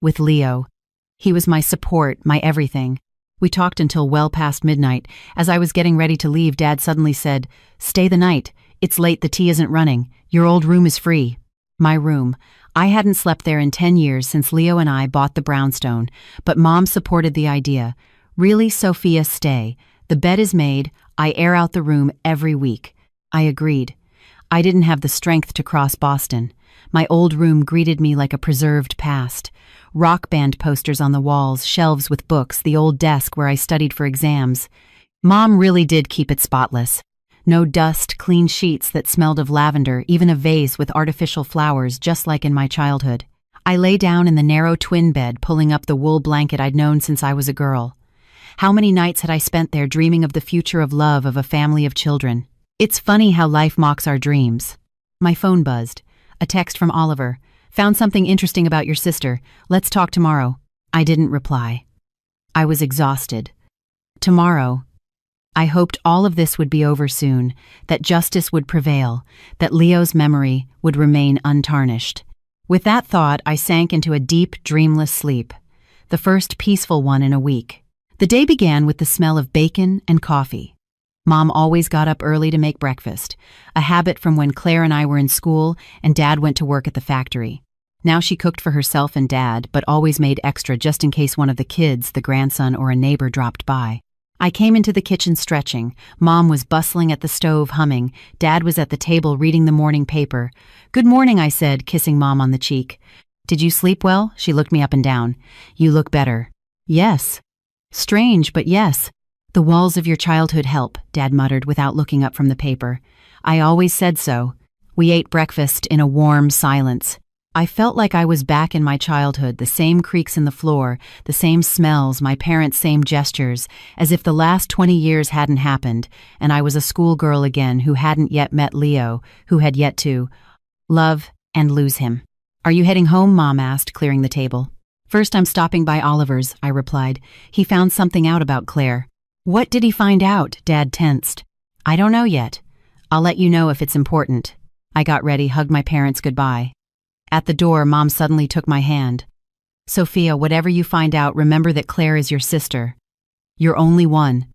With Leo. He was my support, my everything. We talked until well past midnight. As I was getting ready to leave, Dad suddenly said, "Stay the night. It's late, the tea isn't running. Your old room is free." My room. I hadn't slept there in 10 years since Leo and I bought the brownstone, but Mom supported the idea. "Really, Sophia, stay. The bed is made. I air out the room every week." I agreed. I didn't have the strength to cross Boston. My old room greeted me like a preserved past. Rock band posters on the walls, shelves with books, the old desk where I studied for exams. Mom really did keep it spotless. No dust, clean sheets that smelled of lavender, even a vase with artificial flowers just like in my childhood. I lay down in the narrow twin bed, pulling up the wool blanket I'd known since I was a girl. How many nights had I spent there dreaming of the future of love, of a family of children? It's funny how life mocks our dreams. My phone buzzed. A text from Oliver. "Found something interesting about your sister. Let's talk tomorrow." I didn't reply. I was exhausted. Tomorrow. I hoped all of this would be over soon, that justice would prevail, that Leo's memory would remain untarnished. With that thought, I sank into a deep, dreamless sleep, the first peaceful one in a week. The day began with the smell of bacon and coffee. Mom always got up early to make breakfast, a habit from when Claire and I were in school and Dad went to work at the factory. Now she cooked for herself and Dad, but always made extra just in case one of the kids, the grandson or a neighbor, dropped by. I came into the kitchen stretching. Mom was bustling at the stove, humming. Dad was at the table reading the morning paper. "Good morning," I said, kissing Mom on the cheek. "Did you sleep well?" She looked me up and down. "You look better." "Yes." "Strange, but yes." "The walls of your childhood help," Dad muttered without looking up from the paper. "I always said so." We ate breakfast in a warm silence. I felt like I was back in my childhood, the same creaks in the floor, the same smells, my parents' same gestures, as if the last 20 years hadn't happened, and I was a schoolgirl again who hadn't yet met Leo, who had yet to love and lose him. "Are you heading home?" Mom asked, clearing the table. "First, I'm stopping by Oliver's," I replied. "He found something out about Claire." "What did he find out?" Dad tensed. "I don't know yet. I'll let you know if it's important." I got ready, hugged my parents goodbye. At the door, Mom suddenly took my hand. "Sophia, whatever you find out, remember that Claire is your sister. You're only one.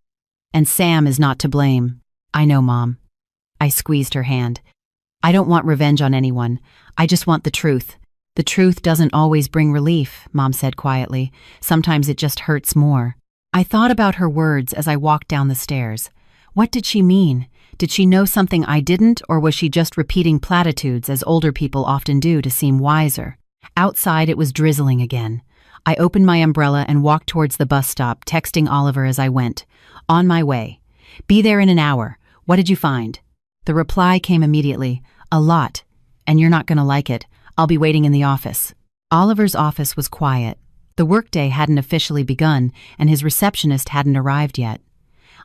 And Sam is not to blame." "I know, Mom." I squeezed her hand. "I don't want revenge on anyone. I just want the truth." "The truth doesn't always bring relief," Mom said quietly. "Sometimes it just hurts more." I thought about her words as I walked down the stairs. What did she mean? Did she know something I didn't, or was she just repeating platitudes as older people often do to seem wiser? Outside, it was drizzling again. I opened my umbrella and walked towards the bus stop, texting Oliver as I went. "On my way. Be there in an hour. What did you find?" The reply came immediately. "A lot. And you're not gonna like it. I'll be waiting in the office." Oliver's office was quiet. The workday hadn't officially begun, and his receptionist hadn't arrived yet.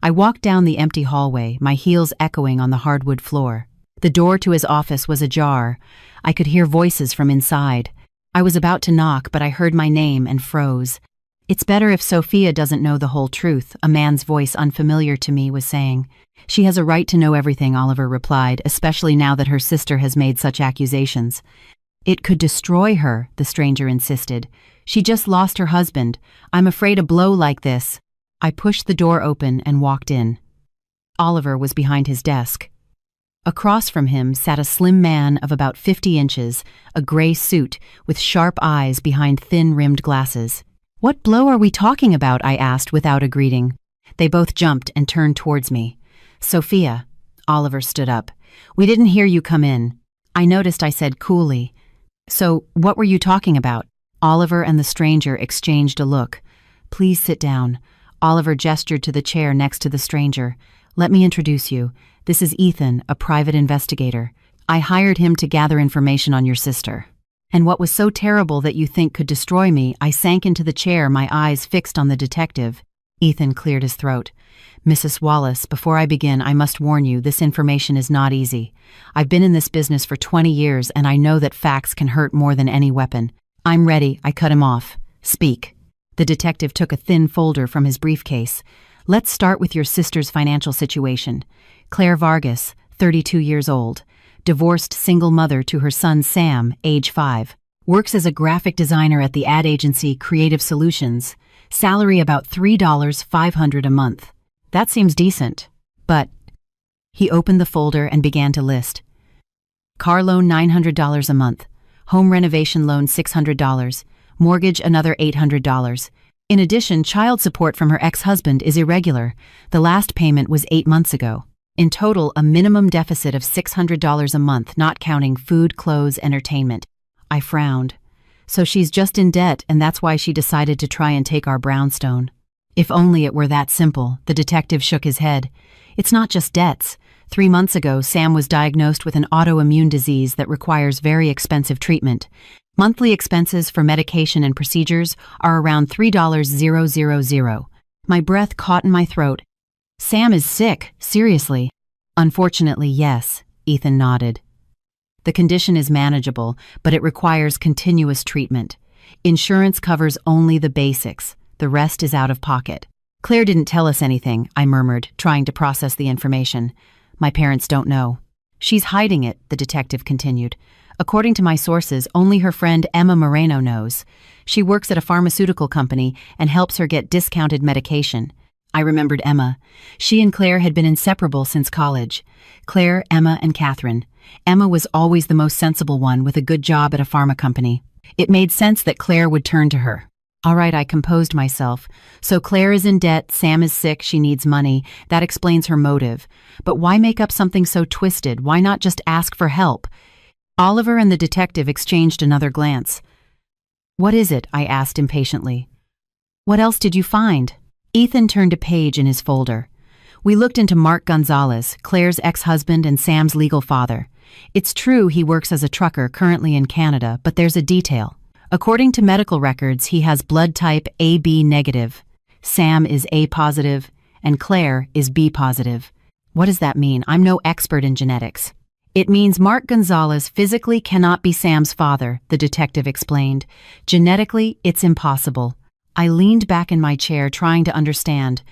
I walked down the empty hallway, my heels echoing on the hardwood floor. The door to his office was ajar. I could hear voices from inside. I was about to knock, but I heard my name and froze. "It's better if Sophia doesn't know the whole truth," a man's voice unfamiliar to me was saying. "She has a right to know everything," Oliver replied, "especially now that her sister has made such accusations." "It could destroy her," the stranger insisted. "She just lost her husband. I'm afraid a blow like this." I pushed the door open and walked in. Oliver was behind his desk. Across from him sat a slim man of about 50 inches, a gray suit with sharp eyes behind thin-rimmed glasses. "What blow are we talking about?" I asked without a greeting. They both jumped and turned towards me. "Sophia." Oliver stood up. "We didn't hear you come in." I noticed I said coolly. "So, what were you talking about?" Oliver and the stranger exchanged a look. "Please sit down." Oliver gestured to the chair next to the stranger. "Let me introduce you. This is Ethan, a private investigator." I hired him to gather information on your sister. And what was so terrible that you think could destroy me, I sank into the chair, my eyes fixed on the detective. Ethan cleared his throat. Mrs. Wallace, before I begin, I must warn you, this information is not easy. I've been in this business for 20 years, and I know that facts can hurt more than any weapon. I'm ready, I cut him off. Speak. The detective took a thin folder from his briefcase. Let's start with your sister's financial situation. Claire Vargas, 32 years old. Divorced single mother to her son Sam, age 5. Works as a graphic designer at the ad agency Creative Solutions. Salary about $3,500 a month. That seems decent. But he opened the folder and began to list. Car loan $900 a month. Home renovation loan $600. Mortgage another $800. In addition, child support from her ex-husband is irregular. The last payment was 8 months ago. In total, a minimum deficit of $600 a month, not counting food, clothes, entertainment. I frowned. So she's just in debt, and that's why she decided to try and take our brownstone. If only it were that simple, the detective shook his head. It's not just debts. 3 months ago, Sam was diagnosed with an autoimmune disease that requires very expensive treatment. Monthly expenses for medication and procedures are around $3,000. My breath caught in my throat. Sam is sick, seriously. Unfortunately, yes, Ethan nodded. The condition is manageable, but it requires continuous treatment. Insurance covers only the basics. The rest is out of pocket. Claire didn't tell us anything, I murmured, trying to process the information. My parents don't know. She's hiding it, the detective continued. According to my sources, only her friend Emma Moreno knows. She works at a pharmaceutical company and helps her get discounted medication. I remembered Emma. She and Claire had been inseparable since college. Claire, Emma, and Catherine. Emma was always the most sensible one with a good job at a pharma company. It made sense that Claire would turn to her. All right, I composed myself. So Claire is in debt, Sam is sick, she needs money. That explains her motive. But why make up something so twisted? Why not just ask for help? Oliver and the detective exchanged another glance. What is it? I asked impatiently. What else did you find? Ethan turned a page in his folder. We looked into Mark Gonzalez, Claire's ex-husband and Sam's legal father. It's true he works as a trucker currently in Canada, but there's a detail. According to medical records, he has blood type AB negative. Sam is A positive, and Claire is B positive. What does that mean? I'm no expert in genetics. It means Mark Gonzalez physically cannot be Sam's father, the detective explained. Genetically, it's impossible. I leaned back in my chair, trying to understand.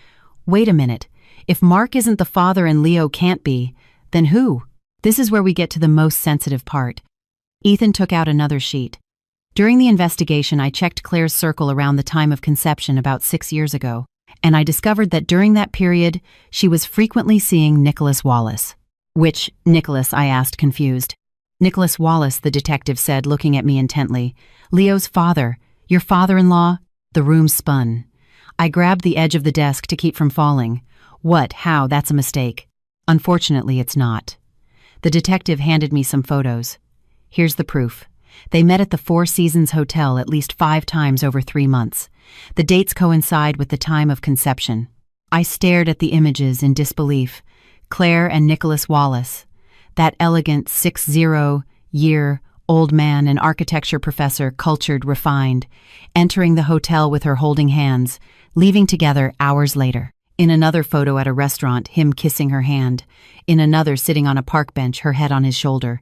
Wait a minute. If Mark isn't the father and Leo can't be, then who? This is where we get to the most sensitive part. Ethan took out another sheet. During the investigation, I checked Claire's circle around the time of conception about 6 years ago, and I discovered that during that period, she was frequently seeing Nicholas Wallace. Which Nicholas? I asked, confused. Nicholas Wallace, the detective said, looking at me intently. Leo's father. Your father-in-law? The room spun. I grabbed the edge of the desk to keep from falling. What? How? That's a mistake. Unfortunately, it's not. The detective handed me some photos. Here's the proof. They met at the Four Seasons Hotel at least 5 times over 3 months. The dates coincide with the time of conception. I stared at the images in disbelief. Claire and Nicholas Wallace. That elegant 60-year-old man, an architecture professor, cultured, refined, entering the hotel with her holding hands, leaving together hours later. In another photo at a restaurant, him kissing her hand. In another, sitting on a park bench, her head on his shoulder.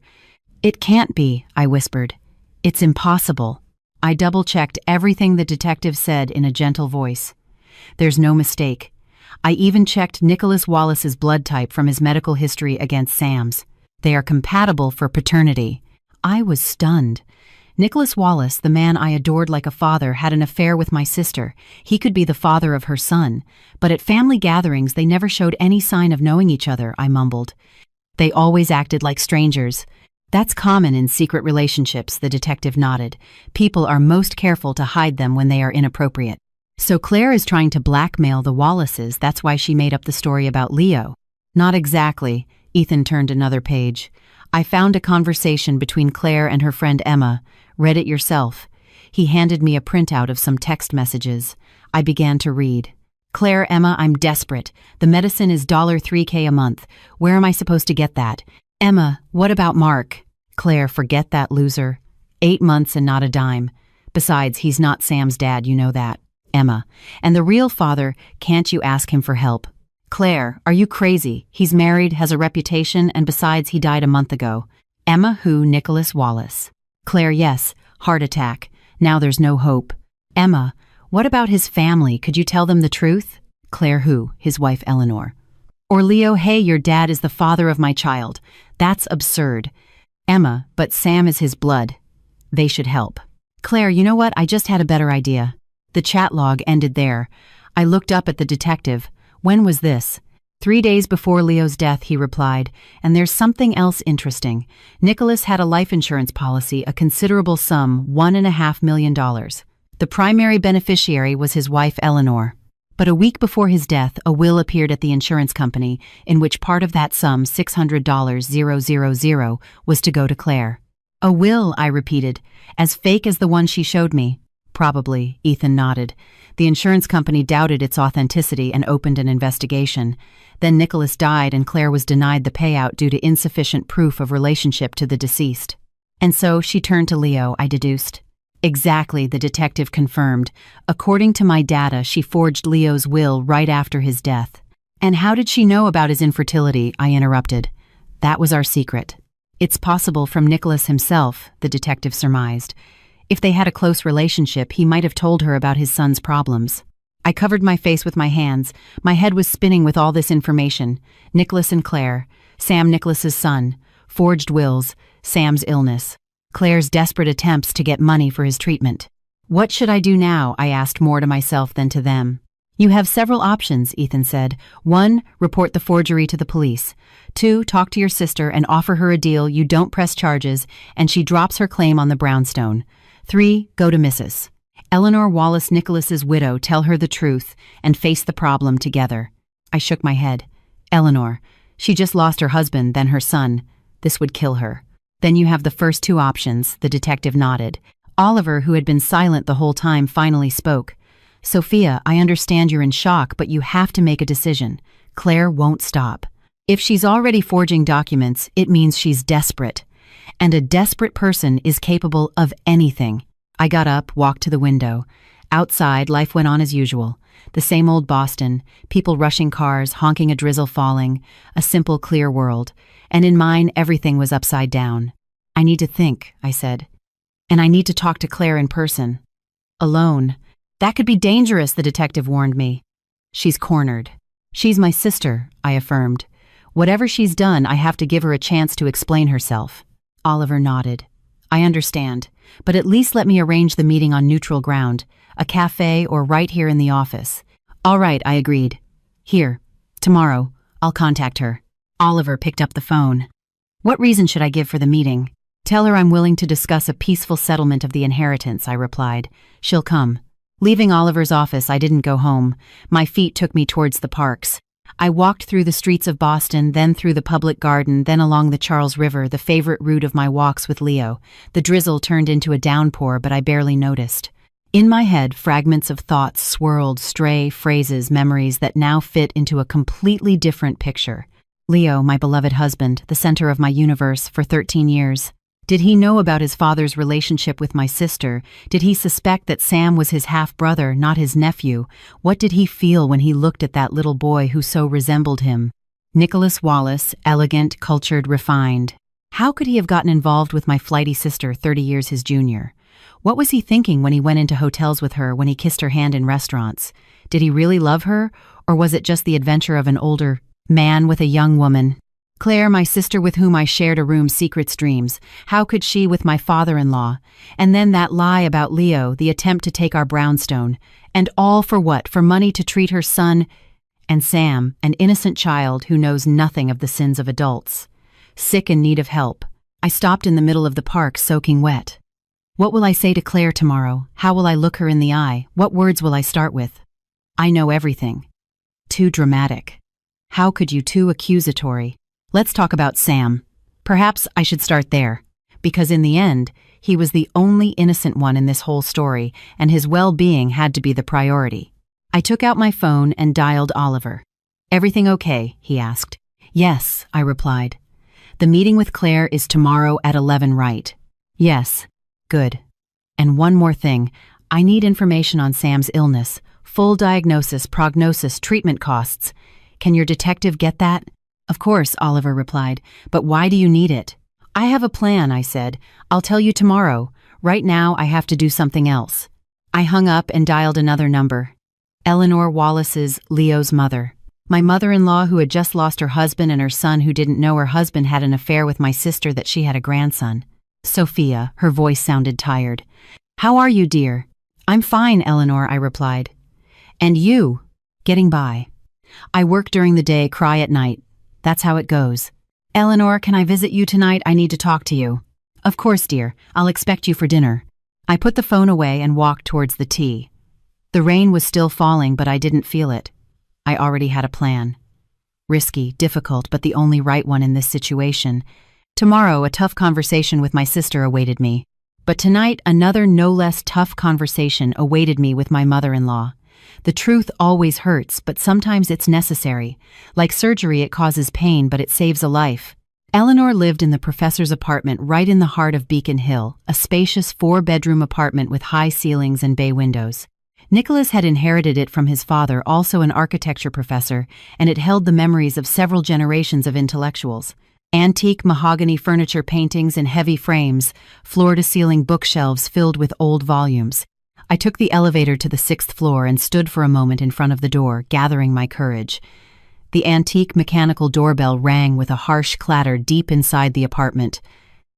It can't be, I whispered. It's impossible. I double-checked everything the detective said in a gentle voice. There's no mistake. I even checked Nicholas Wallace's blood type from his medical history against Sam's. They are compatible for paternity. I was stunned. Nicholas Wallace, the man I adored like a father, had an affair with my sister. He could be the father of her son. But at family gatherings, they never showed any sign of knowing each other, I mumbled. They always acted like strangers. That's common in secret relationships, the detective nodded. People are most careful to hide them when they are inappropriate. So Claire is trying to blackmail the Wallaces. That's why she made up the story about Leo. Not exactly. Ethan turned another page. I found a conversation between Claire and her friend Emma. Read it yourself. He handed me a printout of some text messages. I began to read. Claire, Emma, I'm desperate. The medicine is $3K a month. Where am I supposed to get that? Emma, what about Mark? Claire, forget that loser. 8 months and not a dime. Besides, he's not Sam's dad, you know that. Emma, and the real father, can't you ask him for help? Claire, are you crazy? He's married, has a reputation, and besides, he died a month ago. Emma, who? Nicholas Wallace. Claire, yes, heart attack. Now there's no hope. Emma, what about his family? Could you tell them the truth? Claire, who? His wife Eleanor. Or Leo, hey, your dad is the father of my child. That's absurd. Emma, but Sam is his blood. They should help. Claire, you know what? I just had a better idea. The chat log ended there. I looked up at the detective. When was this? 3 days before Leo's death, he replied. And there's something else interesting. Nicholas had a life insurance policy, a considerable sum, $1.5 million. The primary beneficiary was his wife Eleanor. But a week before his death, a will appeared at the insurance company in which part of that sum, $600,000, was to go to Claire. A will, I repeated, as fake as the one she showed me. Probably, Ethan nodded. The insurance company doubted its authenticity and opened an investigation. Then Nicholas died and Claire was denied the payout due to insufficient proof of relationship to the deceased. And so she turned to Leo, I deduced. Exactly, the detective confirmed. According to my data, she forged Leo's will right after his death. And how did she know about his infertility? I interrupted. That was our secret. It's possible from Nicholas himself, the detective surmised. If they had a close relationship, he might have told her about his son's problems. I covered my face with my hands. My head was spinning with all this information. Nicholas and Claire, Sam Nicholas's son, forged wills, Sam's illness, Claire's desperate attempts to get money for his treatment. What should I do now? I asked more to myself than to them. You have several options, Ethan said. 1, report the forgery to the police. 2, talk to your sister and offer her a deal you don't press charges and she drops her claim on the brownstone. 3, go to Mrs. Eleanor Wallace Nicholas's widow, tell her the truth, and face the problem together. I shook my head. Eleanor. She just lost her husband, then her son. This would kill her. Then you have the first 2 options, the detective nodded. Oliver, who had been silent the whole time, finally spoke. Sophia, I understand you're in shock, but you have to make a decision. Claire won't stop. If she's already forging documents, it means she's desperate. And a desperate person is capable of anything. I got up, walked to the window. Outside, life went on as usual. The same old Boston, people rushing cars, honking a drizzle falling, a simple, clear world. And in mine, everything was upside down. I need to think, I said. And I need to talk to Claire in person. Alone. That could be dangerous, the detective warned me. She's cornered. She's my sister, I affirmed. Whatever she's done, I have to give her a chance to explain herself. Oliver nodded. I understand, but at least let me arrange the meeting on neutral ground, a cafe or right here in the office. All right, I agreed. Here, tomorrow, I'll contact her. Oliver picked up the phone. What reason should I give for the meeting? Tell her I'm willing to discuss a peaceful settlement of the inheritance, I replied. She'll come. Leaving Oliver's office, I didn't go home. My feet took me towards the parks. I walked through the streets of Boston, then through the public garden, then along the Charles River, the favorite route of my walks with Leo. The drizzle turned into a downpour, but I barely noticed. In my head, fragments of thoughts swirled, stray phrases, memories that now fit into a completely different picture. Leo, my beloved husband, the center of my universe for 13 years. Did he know about his father's relationship with my sister? Did he suspect that Sam was his half-brother, not his nephew? What did he feel when he looked at that little boy who so resembled him? Nicholas Wallace, elegant, cultured, refined. How could he have gotten involved with my flighty sister 30 years his junior? What was he thinking when he went into hotels with her, when he kissed her hand in restaurants? Did he really love her, or was it just the adventure of an older man with a young woman? Claire, my sister with whom I shared a room, secrets, dreams. How could she with my father-in-law? And then that lie about Leo, the attempt to take our brownstone. And all for what? For money to treat her son? And Sam, an innocent child who knows nothing of the sins of adults. Sick and in need of help. I stopped in the middle of the park, soaking wet. What will I say to Claire tomorrow? How will I look her in the eye? What words will I start with? I know everything. Too dramatic. How could you? Too accusatory. Let's talk about Sam. Perhaps I should start there, because in the end, he was the only innocent one in this whole story, and his well-being had to be the priority. I took out my phone and dialed Oliver. Everything okay? He asked. Yes, I replied. The meeting with Claire is tomorrow at 11, right? Yes. Good. And one more thing. I need information on Sam's illness. Full diagnosis, prognosis, treatment costs. Can your detective get that? Of course, Oliver replied. But why do you need it? I have a plan, I said. I'll tell you tomorrow. Right now, I have to do something else. I hung up and dialed another number. Eleanor Wallace's Leo's mother. My mother-in-law who had just lost her husband and her son who didn't know her husband had an affair with my sister that she had a grandson. Sophia, her voice sounded tired. How are you, dear? I'm fine, Eleanor, I replied. And you? Getting by. I work during the day, cry at night. That's how it goes. Eleanor, can I visit you tonight? I need to talk to you. Of course, dear. I'll expect you for dinner. I put the phone away and walked towards the tea. The rain was still falling, but I didn't feel it. I already had a plan. Risky, difficult, but the only right one in this situation. Tomorrow, a tough conversation with my sister awaited me. But tonight, another no less tough conversation awaited me with my mother-in-law. The truth always hurts, but sometimes it's necessary. Like surgery, it causes pain, but it saves a life. Eleanor lived in the professor's apartment right in the heart of Beacon Hill, a spacious 4-bedroom apartment with high ceilings and bay windows. Nicholas had inherited it from his father, also an architecture professor, and it held the memories of several generations of intellectuals. Antique mahogany furniture, paintings in heavy frames, floor-to-ceiling bookshelves filled with old volumes. I took the elevator to the 6th floor and stood for a moment in front of the door, gathering my courage. The antique mechanical doorbell rang with a harsh clatter deep inside the apartment.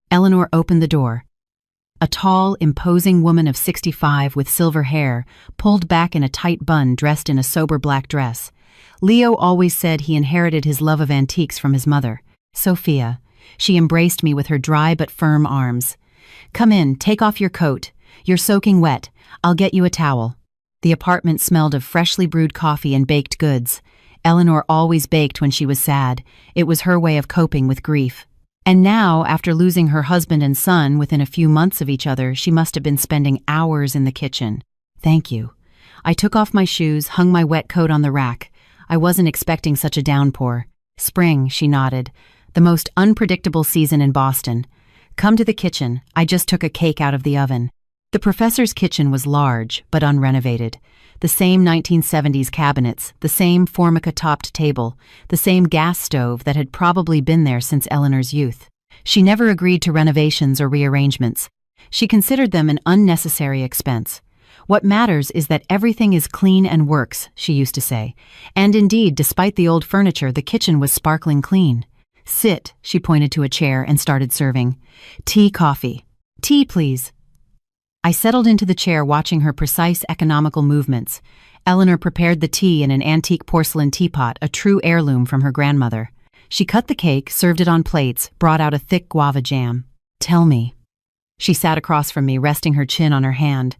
Eleanor opened the door. A tall, imposing woman of 65 with silver hair, pulled back in a tight bun, dressed in a sober black dress. Leo always said he inherited his love of antiques from his mother, Sophia. She embraced me with her dry but firm arms. Come in, take off your coat. You're soaking wet. I'll get you a towel. The apartment smelled of freshly brewed coffee and baked goods. Eleanor always baked when she was sad. It was her way of coping with grief. And now, after losing her husband and son within a few months of each other, she must have been spending hours in the kitchen. Thank you. I took off my shoes, hung my wet coat on the rack. I wasn't expecting such a downpour. Spring, she nodded. The most unpredictable season in Boston. Come to the kitchen. I just took a cake out of the oven. The professor's kitchen was large, but unrenovated. The same 1970s cabinets, the same formica-topped table, the same gas stove that had probably been there since Eleanor's youth. She never agreed to renovations or rearrangements. She considered them an unnecessary expense. What matters is that everything is clean and works, she used to say. And indeed, despite the old furniture, the kitchen was sparkling clean. Sit, she pointed to a chair and started serving. Tea, coffee. Tea, please. I settled into the chair, watching her precise, economical movements. Eleanor prepared the tea in an antique porcelain teapot, a true heirloom from her grandmother. She cut the cake, served it on plates, brought out a thick guava jam. Tell me. She sat across from me, resting her chin on her hand.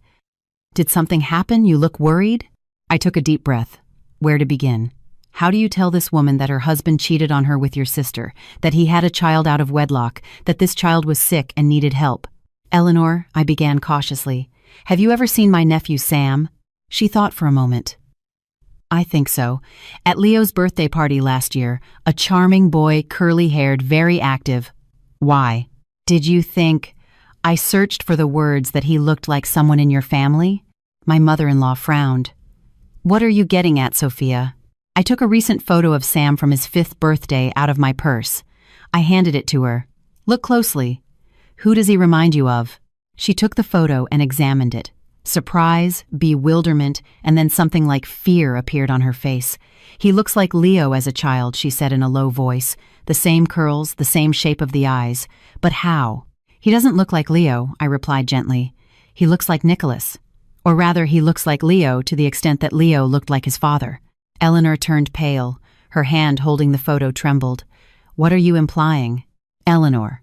Did something happen? You look worried? I took a deep breath. Where to begin? How do you tell this woman that her husband cheated on her with your sister, that he had a child out of wedlock, that this child was sick and needed help? Eleanor, I began cautiously, have you ever seen my nephew Sam? She thought for a moment. I think so. At Leo's birthday party last year, a charming boy, curly-haired, very active. Why? Did you think? I searched for the words that he looked like someone in your family. My mother-in-law frowned. What are you getting at, Sophia? I took a recent photo of Sam from his 5th birthday out of my purse. I handed it to her. Look closely. Who does he remind you of? She took the photo and examined it. Surprise, bewilderment, and then something like fear appeared on her face. He looks like Leo as a child, she said in a low voice. The same curls, the same shape of the eyes. But how? He doesn't look like Leo, I replied gently. He looks like Nicholas. Or rather, he looks like Leo to the extent that Leo looked like his father. Eleanor turned pale. Her hand holding the photo trembled. What are you implying? Eleanor.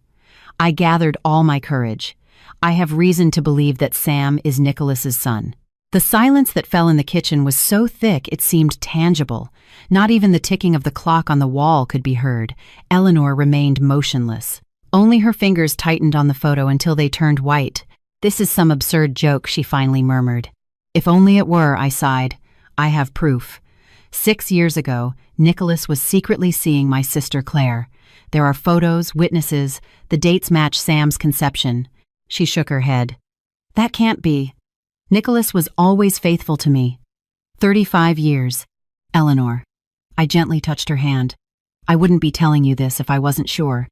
I gathered all my courage. I have reason to believe that Sam is Nicholas's son. The silence that fell in the kitchen was so thick it seemed tangible. Not even the ticking of the clock on the wall could be heard. Eleanor remained motionless. Only her fingers tightened on the photo until they turned white. This is some absurd joke, she finally murmured. If only it were, I sighed. I have proof. 6 years ago, Nicholas was secretly seeing my sister Claire. There are photos, witnesses, the dates match Sam's conception. She shook her head. That can't be. Nicholas was always faithful to me. 35 years. Eleanor. I gently touched her hand. I wouldn't be telling you this if I wasn't sure.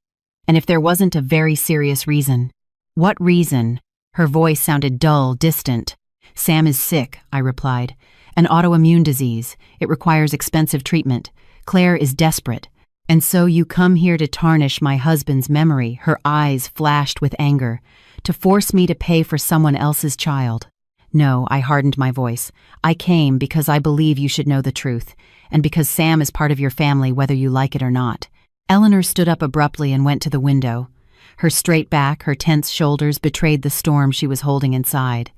And if there wasn't a very serious reason. What reason? Her voice sounded dull, distant. Sam is sick, I replied. An autoimmune disease. It requires expensive treatment. Claire is desperate. And so you come here to tarnish my husband's memory, her eyes flashed with anger, to force me to pay for someone else's child. No, I hardened my voice. I came because I believe you should know the truth, and because Sam is part of your family whether you like it or not. Eleanor stood up abruptly and went to the window. Her straight back, her tense shoulders betrayed the storm she was holding inside.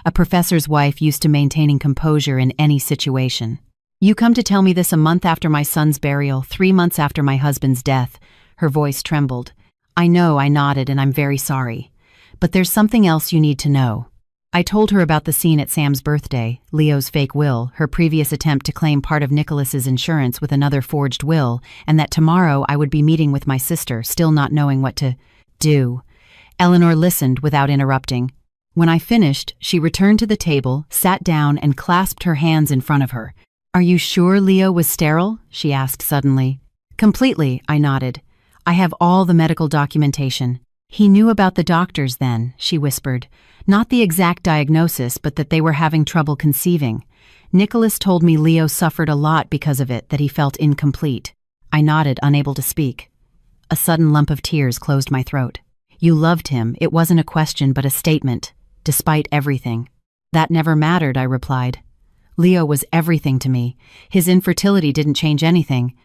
A professor's wife used to maintaining composure in any situation. You come to tell me this a month after my son's burial, 3 months after my husband's death. Her voice trembled. I know, I nodded, and I'm very sorry. But there's something else you need to know. I told her about the scene at Sam's birthday, Leo's fake will, her previous attempt to claim part of Nicholas's insurance with another forged will, and that tomorrow I would be meeting with my sister, still not knowing what to do. Eleanor listened without interrupting. When I finished, she returned to the table, sat down, and clasped her hands in front of her. Are you sure Leo was sterile? She asked suddenly. Completely, I nodded. I have all the medical documentation. He knew about the doctors then, she whispered. Not the exact diagnosis, but that they were having trouble conceiving. Nicholas told me Leo suffered a lot because of it, that he felt incomplete. I nodded, unable to speak. A sudden lump of tears closed my throat. You loved him, it wasn't a question but a statement, despite everything. That never mattered, I replied. Leo was everything to me. His infertility didn't change anything.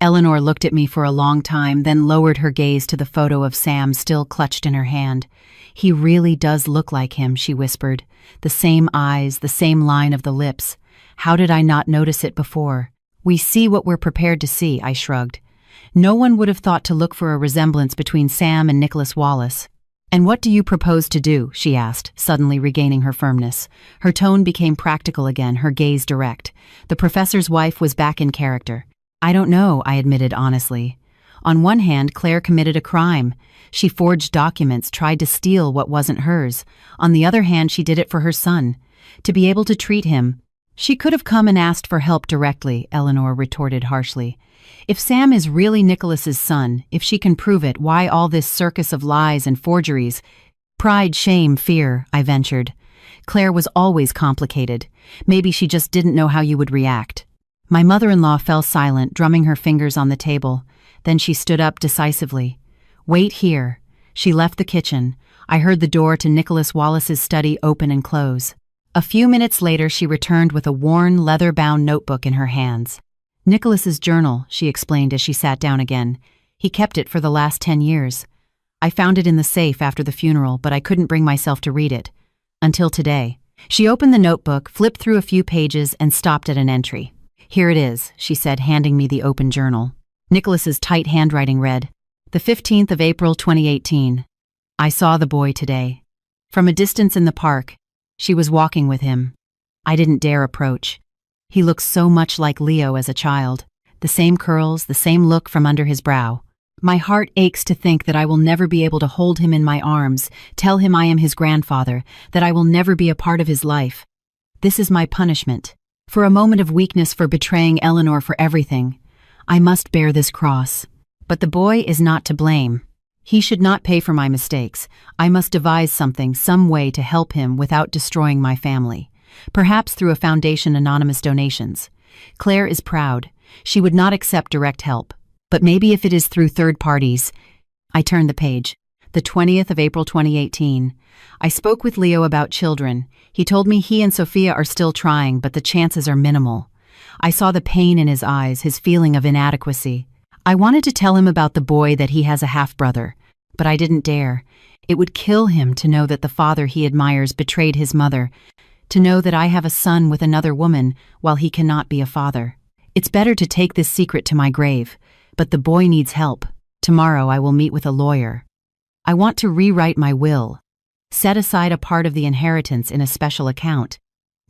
Eleanor looked at me for a long time, then lowered her gaze to the photo of Sam still clutched in her hand. He really does look like him, she whispered. The same eyes, the same line of the lips. How did I not notice it before? We see what we're prepared to see, I shrugged. No one would have thought to look for a resemblance between Sam and Nicholas Wallace. And what do you propose to do? She asked, suddenly regaining her firmness. Her tone became practical again, her gaze direct. The professor's wife was back in character. I don't know, I admitted honestly. On one hand, Claire committed a crime. She forged documents, tried to steal what wasn't hers. On the other hand, she did it for her son. To be able to treat him. She could have come and asked for help directly, Eleanor retorted harshly. If Sam is really Nicholas's son, if she can prove it, why all this circus of lies and forgeries? Pride, shame, fear, I ventured. Claire was always complicated. Maybe she just didn't know how you would react. My mother-in-law fell silent, drumming her fingers on the table. Then she stood up decisively. Wait here. She left the kitchen. I heard the door to Nicholas Wallace's study open and close. A few minutes later, she returned with a worn, leather-bound notebook in her hands. Nicholas's journal, she explained as she sat down again. He kept it for the last 10 years. I found it in the safe after the funeral, but I couldn't bring myself to read it. Until today. She opened the notebook, flipped through a few pages, and stopped at an entry. Here it is, she said, handing me the open journal. Nicholas's tight handwriting read, the 15th of April 2018. I saw the boy today. From a distance in the park. She was walking with him. I didn't dare approach. He looks so much like Leo as a child. The same curls, the same look from under his brow. My heart aches to think that I will never be able to hold him in my arms, tell him I am his grandfather, that I will never be a part of his life. This is my punishment. For a moment of weakness for betraying Eleanor for everything. I must bear this cross. But the boy is not to blame. He should not pay for my mistakes. I must devise something, some way to help him without destroying my family. Perhaps through a foundation anonymous donations. Claire is proud. She would not accept direct help. But maybe if it is through third parties. I turned the page. The 20th of April 2018. I spoke with Leo about children. He told me he and Sophia are still trying, but the chances are minimal. I saw the pain in his eyes, his feeling of inadequacy. I wanted to tell him about the boy that he has a half-brother, but I didn't dare. It would kill him to know that the father he admires betrayed his mother, to know that I have a son with another woman while he cannot be a father. It's better to take this secret to my grave, but the boy needs help. Tomorrow I will meet with a lawyer. I want to rewrite my will. Set aside a part of the inheritance in a special account.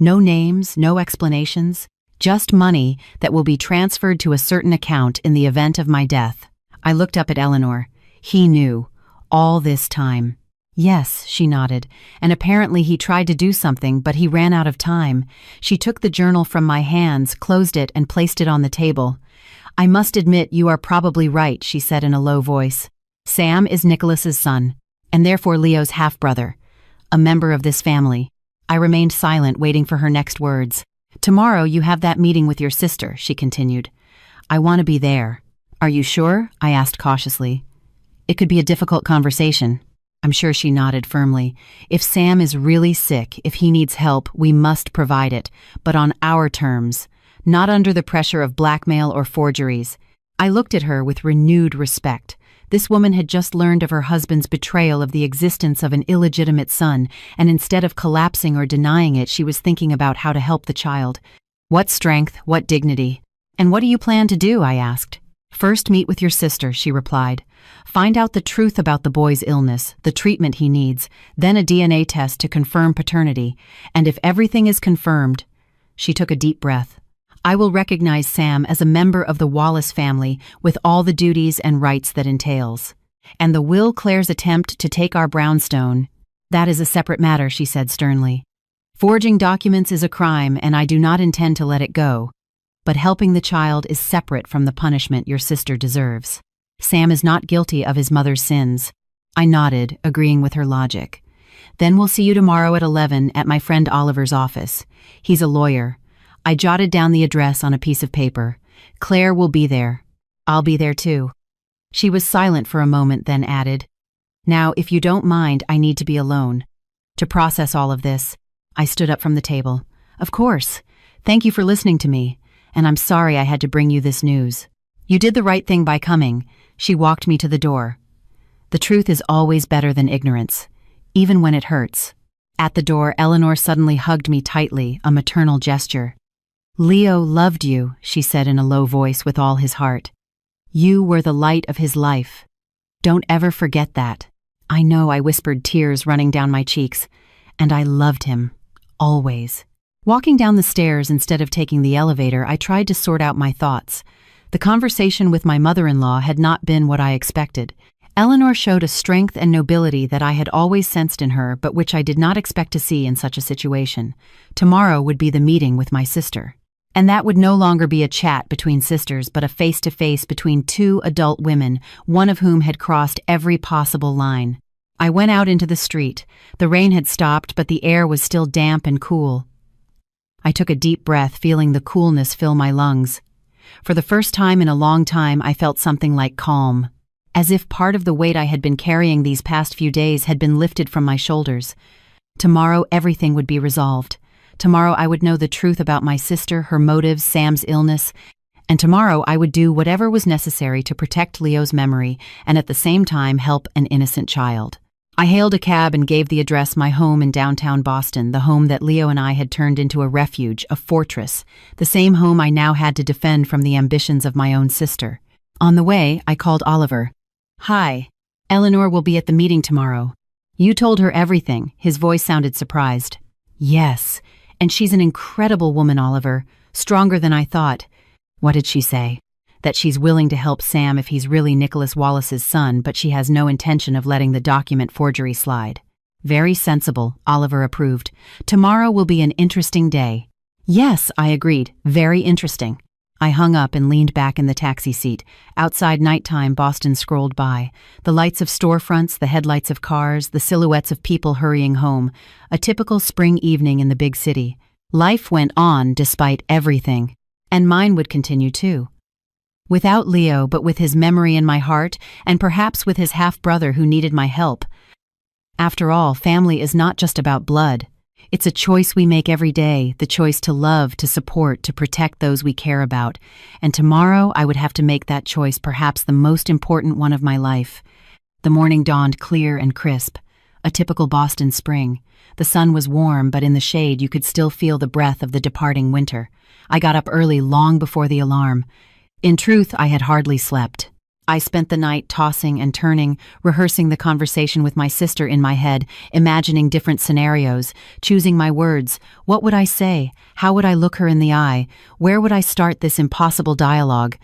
No names, no explanations, Just money that will be transferred to a certain account in the event of my death. I looked up at Eleanor. He knew. All this time. Yes, she nodded, and apparently he tried to do something, but he ran out of time. She took the journal from my hands, closed it, and placed it on the table. I must admit you are probably right, she said in a low voice. Sam is Nicholas's son, and therefore Leo's half-brother, a member of this family. I remained silent, waiting for her next words. Tomorrow you have that meeting with your sister, she continued. I want to be there. Are you sure? I asked cautiously. It could be a difficult conversation. I'm sure she nodded firmly. If Sam is really sick, if he needs help, we must provide it, but on our terms, not under the pressure of blackmail or forgeries. I looked at her with renewed respect. This woman had just learned of her husband's betrayal of the existence of an illegitimate son, and instead of collapsing or denying it, she was thinking about how to help the child. What strength, what dignity. And what do you plan to do? I asked. First meet with your sister, she replied. Find out the truth about the boy's illness, the treatment he needs, then a DNA test to confirm paternity. And if everything is confirmed, she took a deep breath. I will recognize Sam as a member of the Wallace family with all the duties and rights that entails. And the Will Clare's attempt to take our brownstone, that is a separate matter, she said sternly. Forging documents is a crime, and I do not intend to let it go. But helping the child is separate from the punishment your sister deserves. Sam is not guilty of his mother's sins. I nodded, agreeing with her logic. Then we'll see you tomorrow at 11 at my friend Oliver's office. He's a lawyer. I jotted down the address on a piece of paper. Claire will be there. I'll be there too. She was silent for a moment, then added, Now, if you don't mind, I need to be alone. To process all of this, I stood up from the table. Of course. Thank you for listening to me. And I'm sorry I had to bring you this news. You did the right thing by coming. She walked me to the door. The truth is always better than ignorance, even when it hurts. At the door, Eleanor suddenly hugged me tightly, a maternal gesture. Leo loved you, she said in a low voice with all his heart. You were the light of his life. Don't ever forget that. I know, I whispered, tears running down my cheeks. And I loved him. Always. Walking down the stairs instead of taking the elevator, I tried to sort out my thoughts. The conversation with my mother-in-law had not been what I expected. Eleanor showed a strength and nobility that I had always sensed in her, but which I did not expect to see in such a situation. Tomorrow would be the meeting with my sister. And that would no longer be a chat between sisters, but a face-to-face between two adult women, one of whom had crossed every possible line. I went out into the street. The rain had stopped, but the air was still damp and cool. I took a deep breath, feeling the coolness fill my lungs. For the first time in a long time, I felt something like calm, as if part of the weight I had been carrying these past few days had been lifted from my shoulders. Tomorrow, everything would be resolved. Tomorrow, I would know the truth about my sister, her motives, Sam's illness, and tomorrow I would do whatever was necessary to protect Leo's memory and at the same time help an innocent child. I hailed a cab and gave the address my home in downtown Boston, the home that Leo and I had turned into a refuge, a fortress, the same home I now had to defend from the ambitions of my own sister. On the way, I called Oliver. Hi, Eleanor will be at the meeting tomorrow. You told her everything. His voice sounded surprised. Yes, and she's an incredible woman, Oliver, stronger than I thought. What did she say? That she's willing to help Sam if he's really Nicholas Wallace's son, but she has no intention of letting the document forgery slide. Very sensible, Oliver approved. Tomorrow will be an interesting day. Yes, I agreed. Very interesting. I hung up and leaned back in the taxi seat. Outside, nighttime, Boston scrolled by. The lights of storefronts, the headlights of cars, the silhouettes of people hurrying home. A typical spring evening in the big city. Life went on despite everything. And mine would continue too. Without Leo, but with his memory in my heart, and perhaps with his half-brother who needed my help. After all, family is not just about blood. It's a choice we make every day, the choice to love, to support, to protect those we care about. And tomorrow I would have to make that choice, perhaps the most important one of my life. The morning dawned clear and crisp. A typical Boston spring. The sun was warm, but in the shade you could still feel the breath of the departing winter. I got up early, long before the alarm. In truth, I had hardly slept. I spent the night tossing and turning, rehearsing the conversation with my sister in my head, imagining different scenarios, choosing my words. What would I say? How would I look her in the eye? Where would I start this impossible dialogue?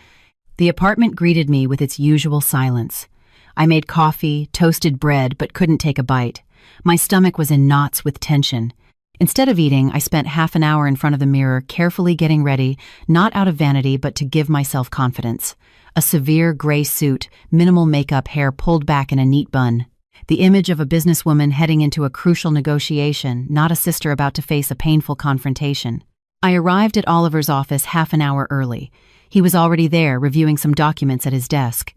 The apartment greeted me with its usual silence. I made coffee, toasted bread, but couldn't take a bite. My stomach was in knots with tension. Instead of eating, I spent half an hour in front of the mirror, carefully getting ready, not out of vanity, but to give myself confidence. A severe gray suit, minimal makeup, hair pulled back in a neat bun. The image of a businesswoman heading into a crucial negotiation, not a sister about to face a painful confrontation. I arrived at Oliver's office half an hour early. He was already there, reviewing some documents at his desk.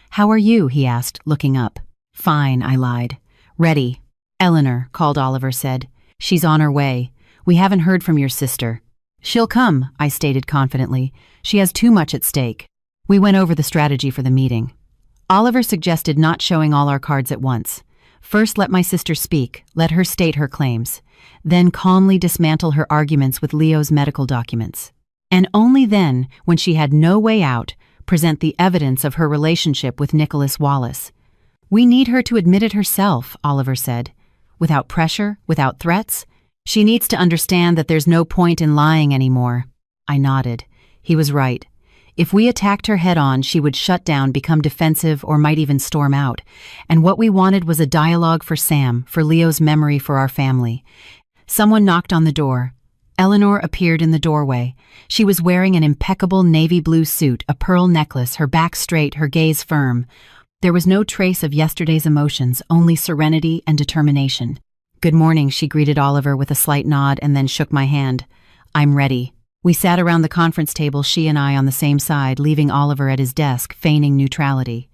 "How are you?" he asked, looking up. "Fine," I lied. "Ready." "Eleanor," called Oliver, said. "She's on her way. We haven't heard from your sister." "She'll come," I stated confidently. "She has too much at stake." We went over the strategy for the meeting. Oliver suggested not showing all our cards at once. First, let my sister speak, let her state her claims. Then calmly dismantle her arguments with Leo's medical documents. And only then, when she had no way out, present the evidence of her relationship with Nicholas Wallace. "We need her to admit it herself," Oliver said. "Without pressure, without threats. She needs to understand that there's no point in lying anymore." I nodded. He was right. If we attacked her head-on, she would shut down, become defensive, or might even storm out. And what we wanted was a dialogue for Sam, for Leo's memory, for our family. Someone knocked on the door. Eleanor appeared in the doorway. She was wearing an impeccable navy blue suit, a pearl necklace, her back straight, her gaze firm. There was no trace of yesterday's emotions, only serenity and determination. "Good morning," she greeted Oliver with a slight nod and then shook my hand. "I'm ready." We sat around the conference table, she and I on the same side, leaving Oliver at his desk, feigning neutrality.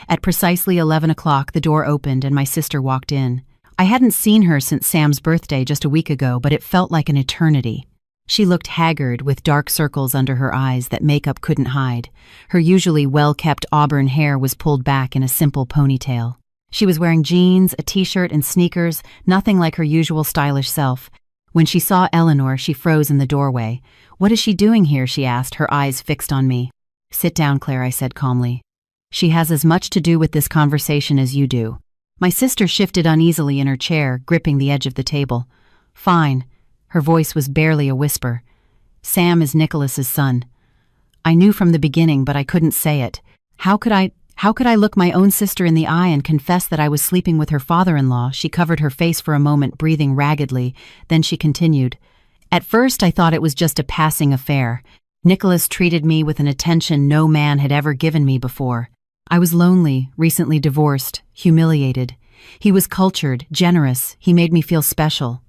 At precisely 11 o'clock, the door opened and my sister walked in. I hadn't seen her since Sam's birthday just a week ago, but it felt like an eternity. She looked haggard, with dark circles under her eyes that makeup couldn't hide. Her usually well-kept auburn hair was pulled back in a simple ponytail. She was wearing jeans, a t-shirt, and sneakers, nothing like her usual stylish self. When she saw Eleanor, she froze in the doorway. "What is she doing here?" she asked, her eyes fixed on me. "Sit down, Claire," I said calmly. "She has as much to do with this conversation as you do." My sister shifted uneasily in her chair, gripping the edge of the table. "Fine." Her voice was barely a whisper. "Sam is Nicholas's son." I knew from the beginning, but I couldn't say it. How could I look my own sister in the eye and confess that I was sleeping with her father-in-law? She covered her face for a moment, breathing raggedly. Then she continued. "At first, I thought it was just a passing affair. Nicholas treated me with an attention no man had ever given me before. I was lonely, recently divorced, humiliated. He was cultured, generous. He made me feel special.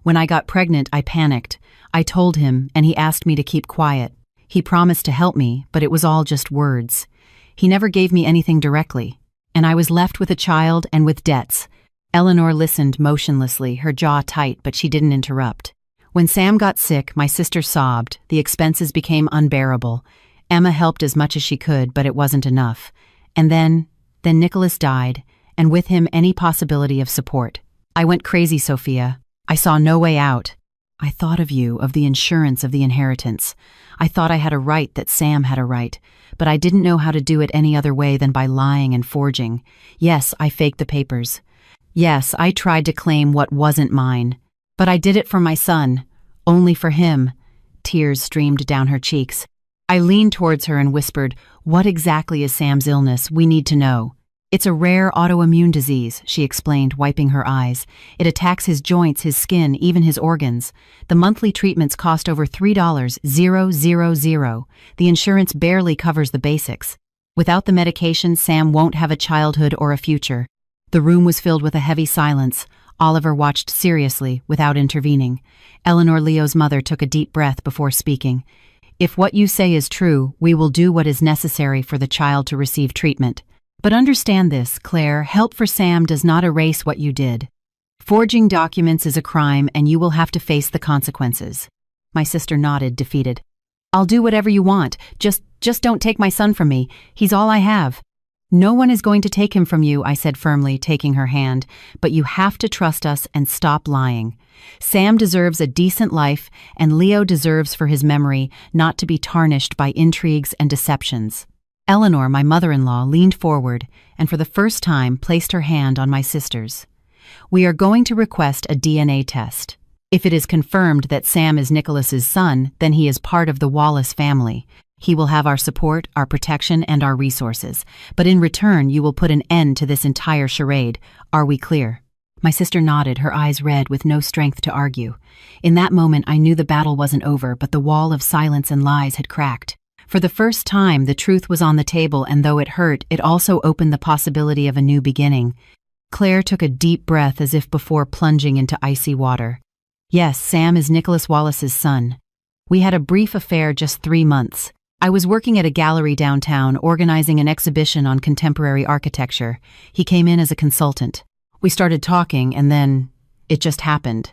When I got pregnant, I panicked. I told him, and he asked me to keep quiet. He promised to help me, but it was all just words. He never gave me anything directly, and I was left with a child and with debts." Eleanor listened motionlessly, her jaw tight, but she didn't interrupt. "When Sam got sick, my sister sobbed. The expenses became unbearable. Emma helped as much as she could, but it wasn't enough. And then Nicholas died, and with him any possibility of support. I went crazy, Sophia. I saw no way out. I thought of you, of the insurance, of the inheritance. I thought I had a right, that Sam had a right, but I didn't know how to do it any other way than by lying and forging. Yes, I faked the papers. Yes, I tried to claim what wasn't mine. But I did it for my son, only for him." Tears streamed down her cheeks. I leaned towards her and whispered, "What exactly is Sam's illness? We need to know." "It's a rare autoimmune disease," she explained, wiping her eyes. "It attacks his joints, his skin, even his organs. The monthly treatments cost over $3,000. The insurance barely covers the basics. Without the medication, Sam won't have a childhood or a future." The room was filled with a heavy silence. Oliver watched seriously, without intervening. Eleanor, Leo's mother, took a deep breath before speaking. "If what you say is true, we will do what is necessary for the child to receive treatment. But understand this, Claire, help for Sam does not erase what you did. Forging documents is a crime, and you will have to face the consequences." My sister nodded, defeated. "I'll do whatever you want. Just don't take my son from me. He's all I have." "No one is going to take him from you," I said firmly, taking her hand. "But you have to trust us and stop lying. Sam deserves a decent life, and Leo deserves for his memory not to be tarnished by intrigues and deceptions." Eleanor, my mother-in-law, leaned forward and for the first time placed her hand on my sister's. "We are going to request a DNA test. If it is confirmed that Sam is Nicholas's son, then he is part of the Wallace family. He will have our support, our protection, and our resources. But in return, you will put an end to this entire charade. Are we clear?" My sister nodded, her eyes red with no strength to argue. In that moment, I knew the battle wasn't over, but the wall of silence and lies had cracked. For the first time, the truth was on the table, and though it hurt, it also opened the possibility of a new beginning. Claire took a deep breath as if before plunging into icy water. "Yes, Sam is Nicholas Wallace's son. We had a brief affair just 3 months. I was working at a gallery downtown organizing an exhibition on contemporary architecture. He came in as a consultant. We started talking, and then it just happened.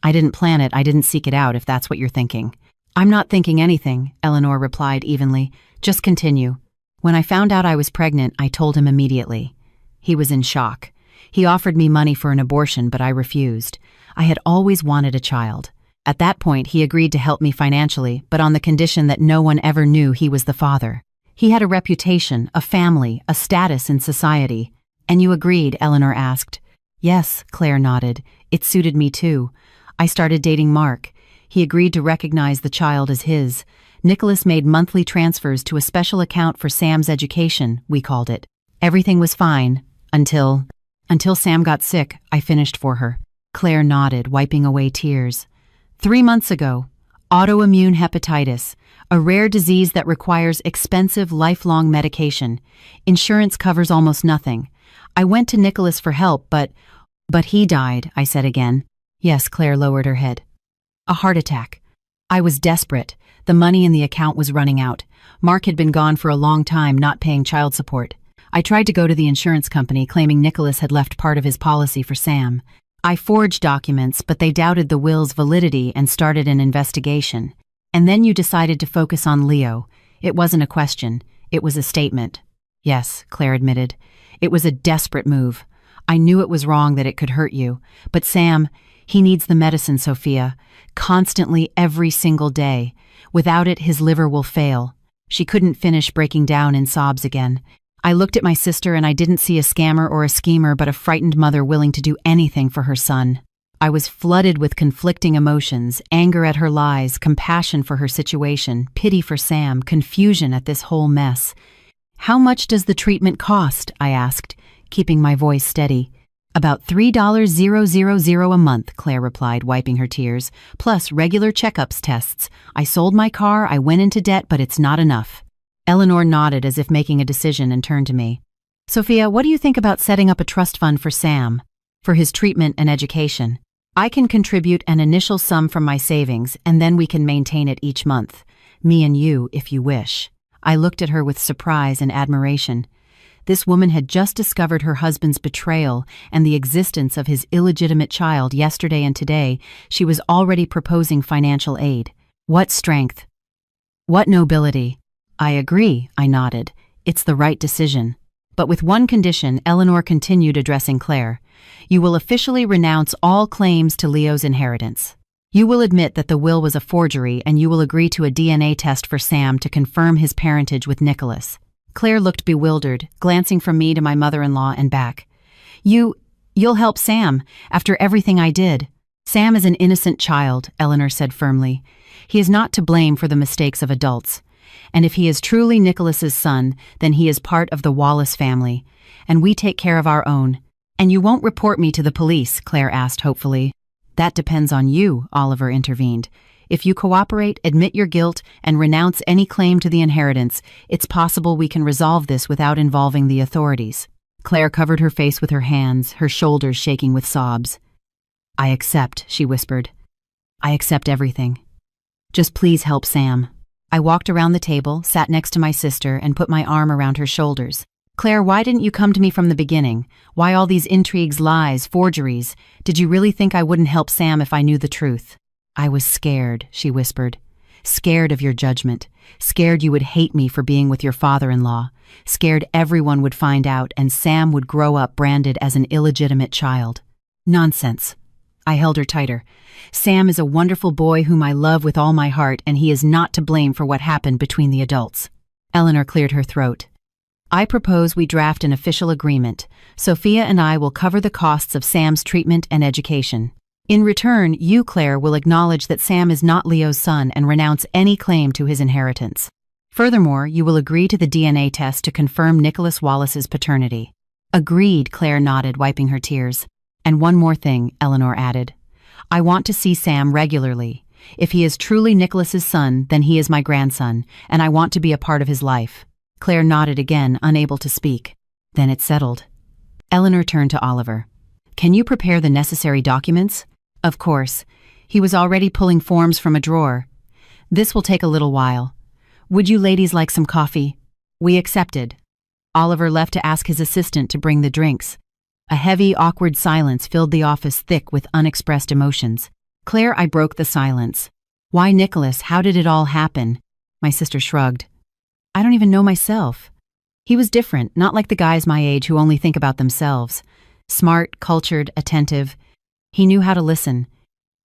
I didn't plan it, I didn't seek it out, if that's what you're thinking." "I'm not thinking anything," Eleanor replied evenly. "Just continue." "When I found out I was pregnant, I told him immediately. He was in shock. He offered me money for an abortion, but I refused. I had always wanted a child. At that point, he agreed to help me financially, but on the condition that no one ever knew he was the father. He had a reputation, a family, a status in society." "And you agreed?" Eleanor asked. "Yes," Claire nodded. "It suited me too. I started dating Mark. He agreed to recognize the child as his. Nicholas made monthly transfers to a special account for Sam's education, we called it. Everything was fine, until Sam got sick. I finished for her." Claire nodded, wiping away tears. 3 months ago, autoimmune hepatitis, a rare disease that requires expensive, lifelong medication. Insurance covers almost nothing. I went to Nicholas for help, but he died," I said again. "Yes," Claire lowered her head. "A heart attack. I was desperate. The money in the account was running out. Mark had been gone for a long time, not paying child support. I tried to go to the insurance company, claiming Nicholas had left part of his policy for Sam. I forged documents, but they doubted the will's validity and started an investigation. And then you decided to focus on Leo. It wasn't a question. It was a statement." "Yes," Claire admitted. "It was a desperate move. I knew it was wrong, that it could hurt you. But Sam, he needs the medicine, Sophia. Constantly, every single day. Without it, his liver will fail." She couldn't finish, breaking down in sobs again. I looked at my sister and I didn't see a scammer or a schemer, but a frightened mother willing to do anything for her son. I was flooded with conflicting emotions, anger at her lies, compassion for her situation, pity for Sam, confusion at this whole mess. "How much does the treatment cost?" I asked, keeping my voice steady. "About $3,000 a month," Claire replied, wiping her tears, "plus regular checkups, tests. I sold my car, I went into debt, but it's not enough." Eleanor nodded as if making a decision and turned to me. "Sophia, what do you think about setting up a trust fund for Sam, for his treatment and education? I can contribute an initial sum from my savings, and then we can maintain it each month. Me and you, if you wish." I looked at her with surprise and admiration. This woman had just discovered her husband's betrayal and the existence of his illegitimate child yesterday, and today she was already proposing financial aid. What strength! What nobility! "I agree," I nodded. "It's the right decision. But with one condition," Eleanor continued, addressing Claire. "You will officially renounce all claims to Leo's inheritance. You will admit that the will was a forgery, and you will agree to a DNA test for Sam to confirm his parentage with Nicholas." Claire looked bewildered, glancing from me to my mother-in-law and back. You'll help Sam, after everything I did." "Sam is an innocent child," Eleanor said firmly. "He is not to blame for the mistakes of adults. And if he is truly Nicholas's son, then he is part of the Wallace family, and we take care of our own." "And you won't report me to the police?" Claire asked hopefully. "That depends on you," Oliver intervened. "If you cooperate, admit your guilt, and renounce any claim to the inheritance, it's possible we can resolve this without involving the authorities." Claire covered her face with her hands, her shoulders shaking with sobs. "I accept," she whispered. "I accept everything. Just please help Sam." I walked around the table, sat next to my sister, and put my arm around her shoulders. "Claire, why didn't you come to me from the beginning? Why all these intrigues, lies, forgeries? Did you really think I wouldn't help Sam if I knew the truth?" "I was scared," she whispered. "Scared of your judgment. Scared you would hate me for being with your father-in-law. Scared everyone would find out and Sam would grow up branded as an illegitimate child." "Nonsense." I held her tighter. "Sam is a wonderful boy whom I love with all my heart, and he is not to blame for what happened between the adults." Eleanor cleared her throat. I propose we draft an official agreement. Sophia and I will cover the costs of Sam's treatment and education. In return, you, Claire, will acknowledge that Sam is not Leo's son and renounce any claim to his inheritance. Furthermore, you will agree to the DNA test to confirm Nicholas Wallace's paternity. Agreed, Claire nodded, wiping her tears. And one more thing, Eleanor added. I want to see Sam regularly. If he is truly Nicholas's son, then he is my grandson, and I want to be a part of his life. Claire nodded again, unable to speak. Then it settled. Eleanor turned to Oliver. Can you prepare the necessary documents? Of course. He was already pulling forms from a drawer. This will take a little while. Would you ladies like some coffee? We accepted. Oliver left to ask his assistant to bring the drinks. A heavy, awkward silence filled the office thick with unexpressed emotions. Claire, I broke the silence. Why Nicholas? How did it all happen? My sister shrugged. I don't even know myself. He was different, not like the guys my age who only think about themselves. Smart, cultured, attentive. He knew how to listen.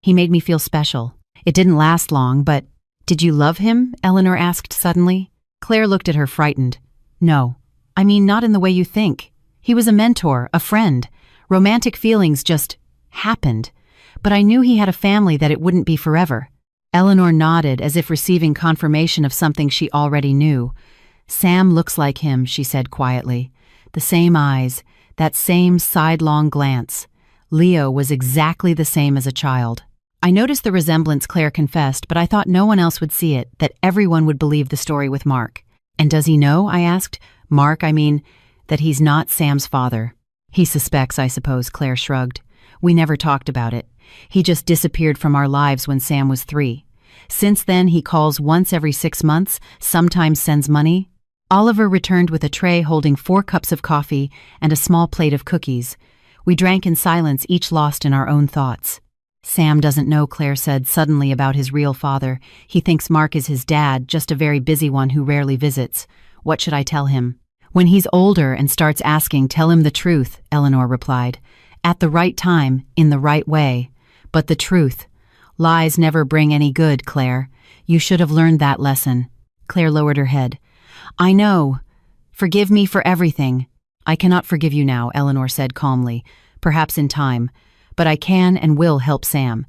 He made me feel special. It didn't last long, but... Did you love him? Eleanor asked suddenly. Claire looked at her frightened. No. I mean, not in the way you think. He was a mentor, a friend. Romantic feelings just happened. But I knew he had a family, that it wouldn't be forever. Eleanor nodded as if receiving confirmation of something she already knew. Sam looks like him, she said quietly. The same eyes, that same sidelong glance. Leo was exactly the same as a child. I noticed the resemblance, Claire confessed, but I thought no one else would see it, that everyone would believe the story with Mark. And does he know? I asked. Mark, I mean, that he's not Sam's father. He suspects, I suppose, Claire shrugged. We never talked about it. He just disappeared from our lives when Sam was 3. Since then, he calls once every 6 months, sometimes sends money. Oliver returned with a tray holding 4 cups of coffee and a small plate of cookies. We drank in silence, each lost in our own thoughts. Sam doesn't know, Claire said suddenly, about his real father. He thinks Mark is his dad, just a very busy one who rarely visits. What should I tell him? When he's older and starts asking, tell him the truth, Eleanor replied. At the right time, in the right way. But the truth. Lies never bring any good, Claire. You should have learned that lesson. Claire lowered her head. I know. Forgive me for everything. I cannot forgive you now, Eleanor said calmly. Perhaps in time. But I can and will help Sam.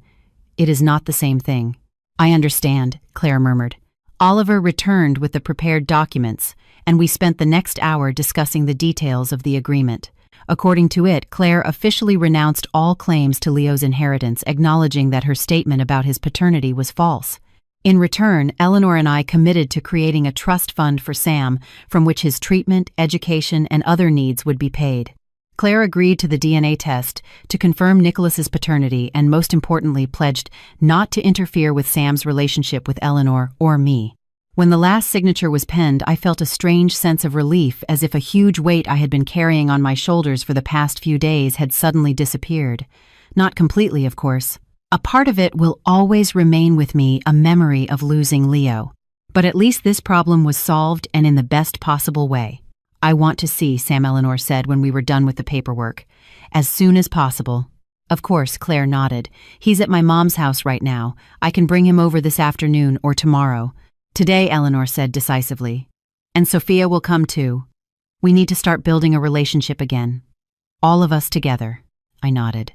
It is not the same thing. I understand, Claire murmured. Oliver returned with the prepared documents, and we spent the next hour discussing the details of the agreement. According to it, Claire officially renounced all claims to Leo's inheritance, acknowledging that her statement about his paternity was false. In return, Eleanor and I committed to creating a trust fund for Sam, from which his treatment, education, and other needs would be paid. Claire agreed to the DNA test to confirm Nicholas's paternity and, most importantly, pledged not to interfere with Sam's relationship with Eleanor or me. When the last signature was penned, I felt a strange sense of relief, as if a huge weight I had been carrying on my shoulders for the past few days had suddenly disappeared. Not completely, of course. A part of it will always remain with me, a memory of losing Leo. But at least this problem was solved, and in the best possible way. I want to see Sam, Eleanor said when we were done with the paperwork. As soon as possible. Of course, Claire nodded. He's at my mom's house right now. I can bring him over this afternoon or tomorrow. Today, Eleanor said decisively. And Sophia will come too. We need to start building a relationship again. All of us together. I nodded.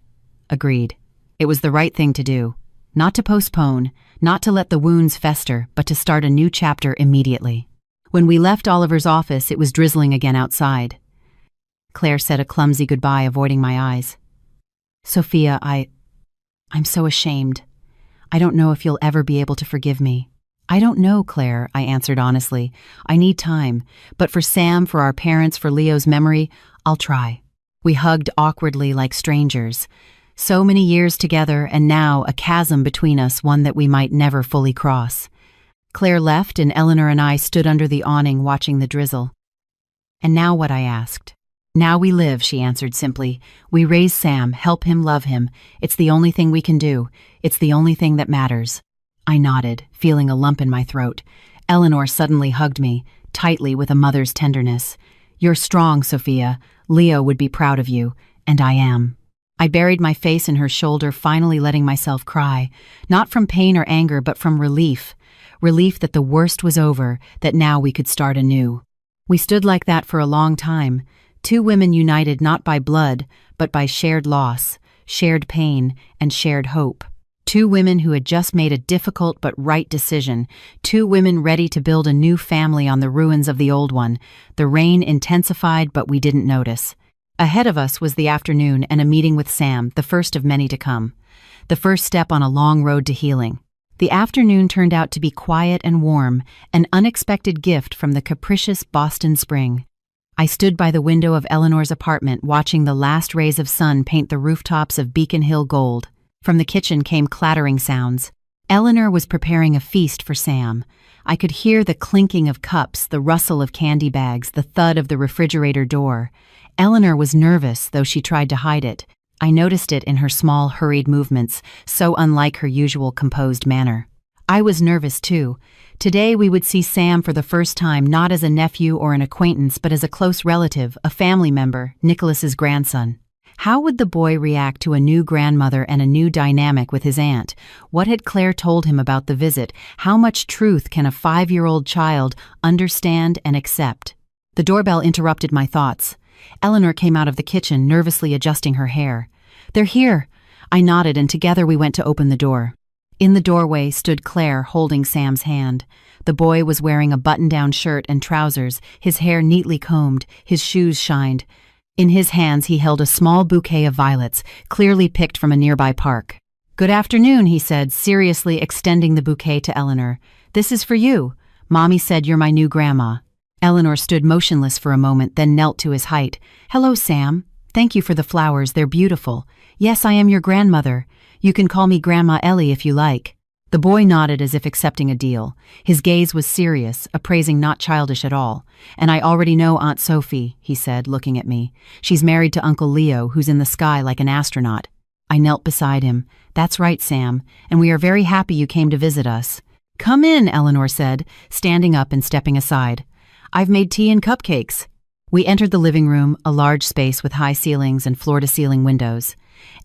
Agreed. It was the right thing to do. Not to postpone, not to let the wounds fester, but to start a new chapter immediately. When we left Oliver's office, it was drizzling again outside. Claire said a clumsy goodbye, avoiding my eyes. Sophia, I'm so ashamed. I don't know if you'll ever be able to forgive me. I don't know, Claire, I answered honestly. I need time. But for Sam, for our parents, for Leo's memory, I'll try. We hugged awkwardly like strangers. So many years together, and now a chasm between us, one that we might never fully cross. Claire left, and Eleanor and I stood under the awning watching the drizzle. And now what? I asked. Now we live, she answered simply. We raise Sam, help him, love him. It's the only thing we can do. It's the only thing that matters. I nodded, feeling a lump in my throat. Eleanor suddenly hugged me, tightly with a mother's tenderness. You're strong, Sophia. Leo would be proud of you, and I am. I buried my face in her shoulder, finally letting myself cry, not from pain or anger, but from relief. relief that the worst was over, that now we could start anew. We stood like that for a long time, two women united not by blood, but by shared loss, shared pain, and shared hope. Two women who had just made a difficult but right decision, two women ready to build a new family on the ruins of the old one. The rain intensified, but we didn't notice. Ahead of us was the afternoon and a meeting with Sam, the first of many to come. The first step on a long road to healing. The afternoon turned out to be quiet and warm, an unexpected gift from the capricious Boston spring. I stood by the window of Eleanor's apartment watching the last rays of sun paint the rooftops of Beacon Hill gold. From the kitchen came clattering sounds. Eleanor was preparing a feast for Sam. I could hear the clinking of cups, the rustle of candy bags, the thud of the refrigerator door. Eleanor was nervous, though she tried to hide it. I noticed it in her small, hurried movements, so unlike her usual composed manner. I was nervous too. Today we would see Sam for the first time not as a nephew or an acquaintance, but as a close relative, a family member, Nicholas's grandson. How would the boy react to a new grandmother and a new dynamic with his aunt? What had Claire told him about the visit? How much truth can a 5-year-old child understand and accept? The doorbell interrupted my thoughts. Eleanor came out of the kitchen, nervously adjusting her hair. "They're here." I nodded, and together we went to open the door. In the doorway stood Claire, holding Sam's hand. The boy was wearing a button-down shirt and trousers, his hair neatly combed, his shoes shined. In his hands he held a small bouquet of violets, clearly picked from a nearby park. "Good afternoon," he said, seriously extending the bouquet to Eleanor. "This is for you. Mommy said you're my new grandma." Eleanor stood motionless for a moment, then knelt to his height. "Hello, Sam. Thank you for the flowers, they're beautiful. Yes, I am your grandmother. You can call me Grandma Ellie if you like." The boy nodded as if accepting a deal. His gaze was serious, appraising, not childish at all. "And I already know Aunt Sophie," he said, looking at me. "She's married to Uncle Leo, who's in the sky like an astronaut." I knelt beside him. "That's right, Sam, and we are very happy you came to visit us." "Come in," Eleanor said, standing up and stepping aside. "I've made tea and cupcakes." We entered the living room, a large space with high ceilings and floor-to-ceiling windows.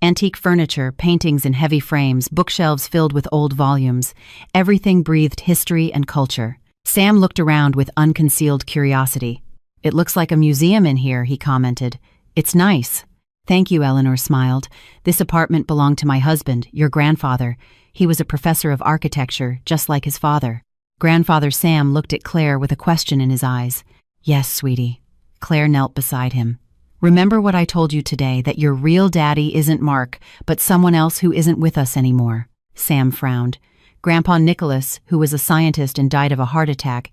Antique furniture, paintings in heavy frames, bookshelves filled with old volumes. Everything breathed history and culture. Sam looked around with unconcealed curiosity. "It looks like a museum in here," he commented. "It's nice." "Thank you," Eleanor smiled. "This apartment belonged to my husband, your grandfather. He was a professor of architecture, just like his father." Grandfather Sam looked at Claire with a question in his eyes. "Yes, sweetie." Claire knelt beside him. "Remember what I told you today, that your real daddy isn't Mark, but someone else who isn't with us anymore." Sam frowned. "Grandpa Nicholas, who was a scientist and died of a heart attack."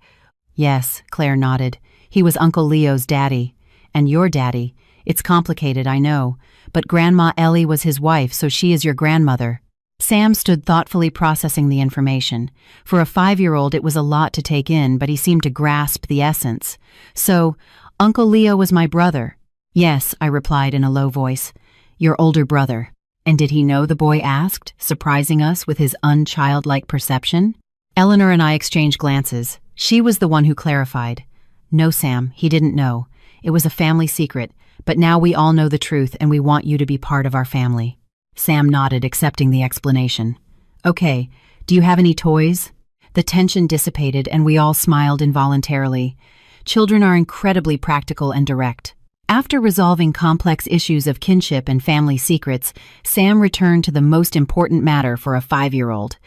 "Yes," Claire nodded. "He was Uncle Leo's daddy. And your daddy. It's complicated, I know. But Grandma Ellie was his wife, so she is your grandmother." Sam stood thoughtfully processing the information. For a 5-year-old, it was a lot to take in, but he seemed to grasp the essence. "So, Uncle Leo was my brother." "Yes," I replied in a low voice. "Your older brother." "And did he know?" the boy asked, surprising us with his unchildlike perception. Eleanor and I exchanged glances. She was the one who clarified. "No, Sam, he didn't know. It was a family secret, but now we all know the truth and we want you to be part of our family." Sam nodded, accepting the explanation. "Okay, do you have any toys?" The tension dissipated and we all smiled involuntarily. Children are incredibly practical and direct. After resolving complex issues of kinship and family secrets, Sam returned to the most important matter for a 5-year-old.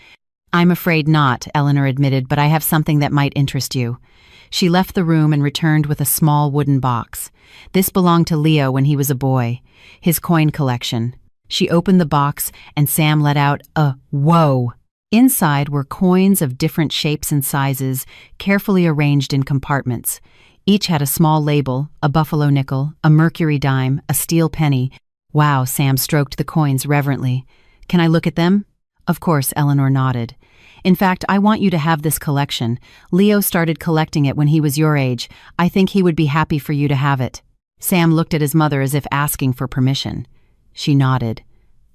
"I'm afraid not," Eleanor admitted, "but I have something that might interest you." She left the room and returned with a small wooden box. This belonged to Leo when he was a boy, his coin collection. She opened the box and Sam let out a "whoa." Inside were coins of different shapes and sizes, carefully arranged in compartments. Each had a small label, a buffalo nickel, a mercury dime, a steel penny. "Wow," Sam stroked the coins reverently. "Can I look at them?" "Of course," Eleanor nodded. "In fact, I want you to have this collection. Leo started collecting it when he was your age. I think he would be happy for you to have it." Sam looked at his mother as if asking for permission. She nodded.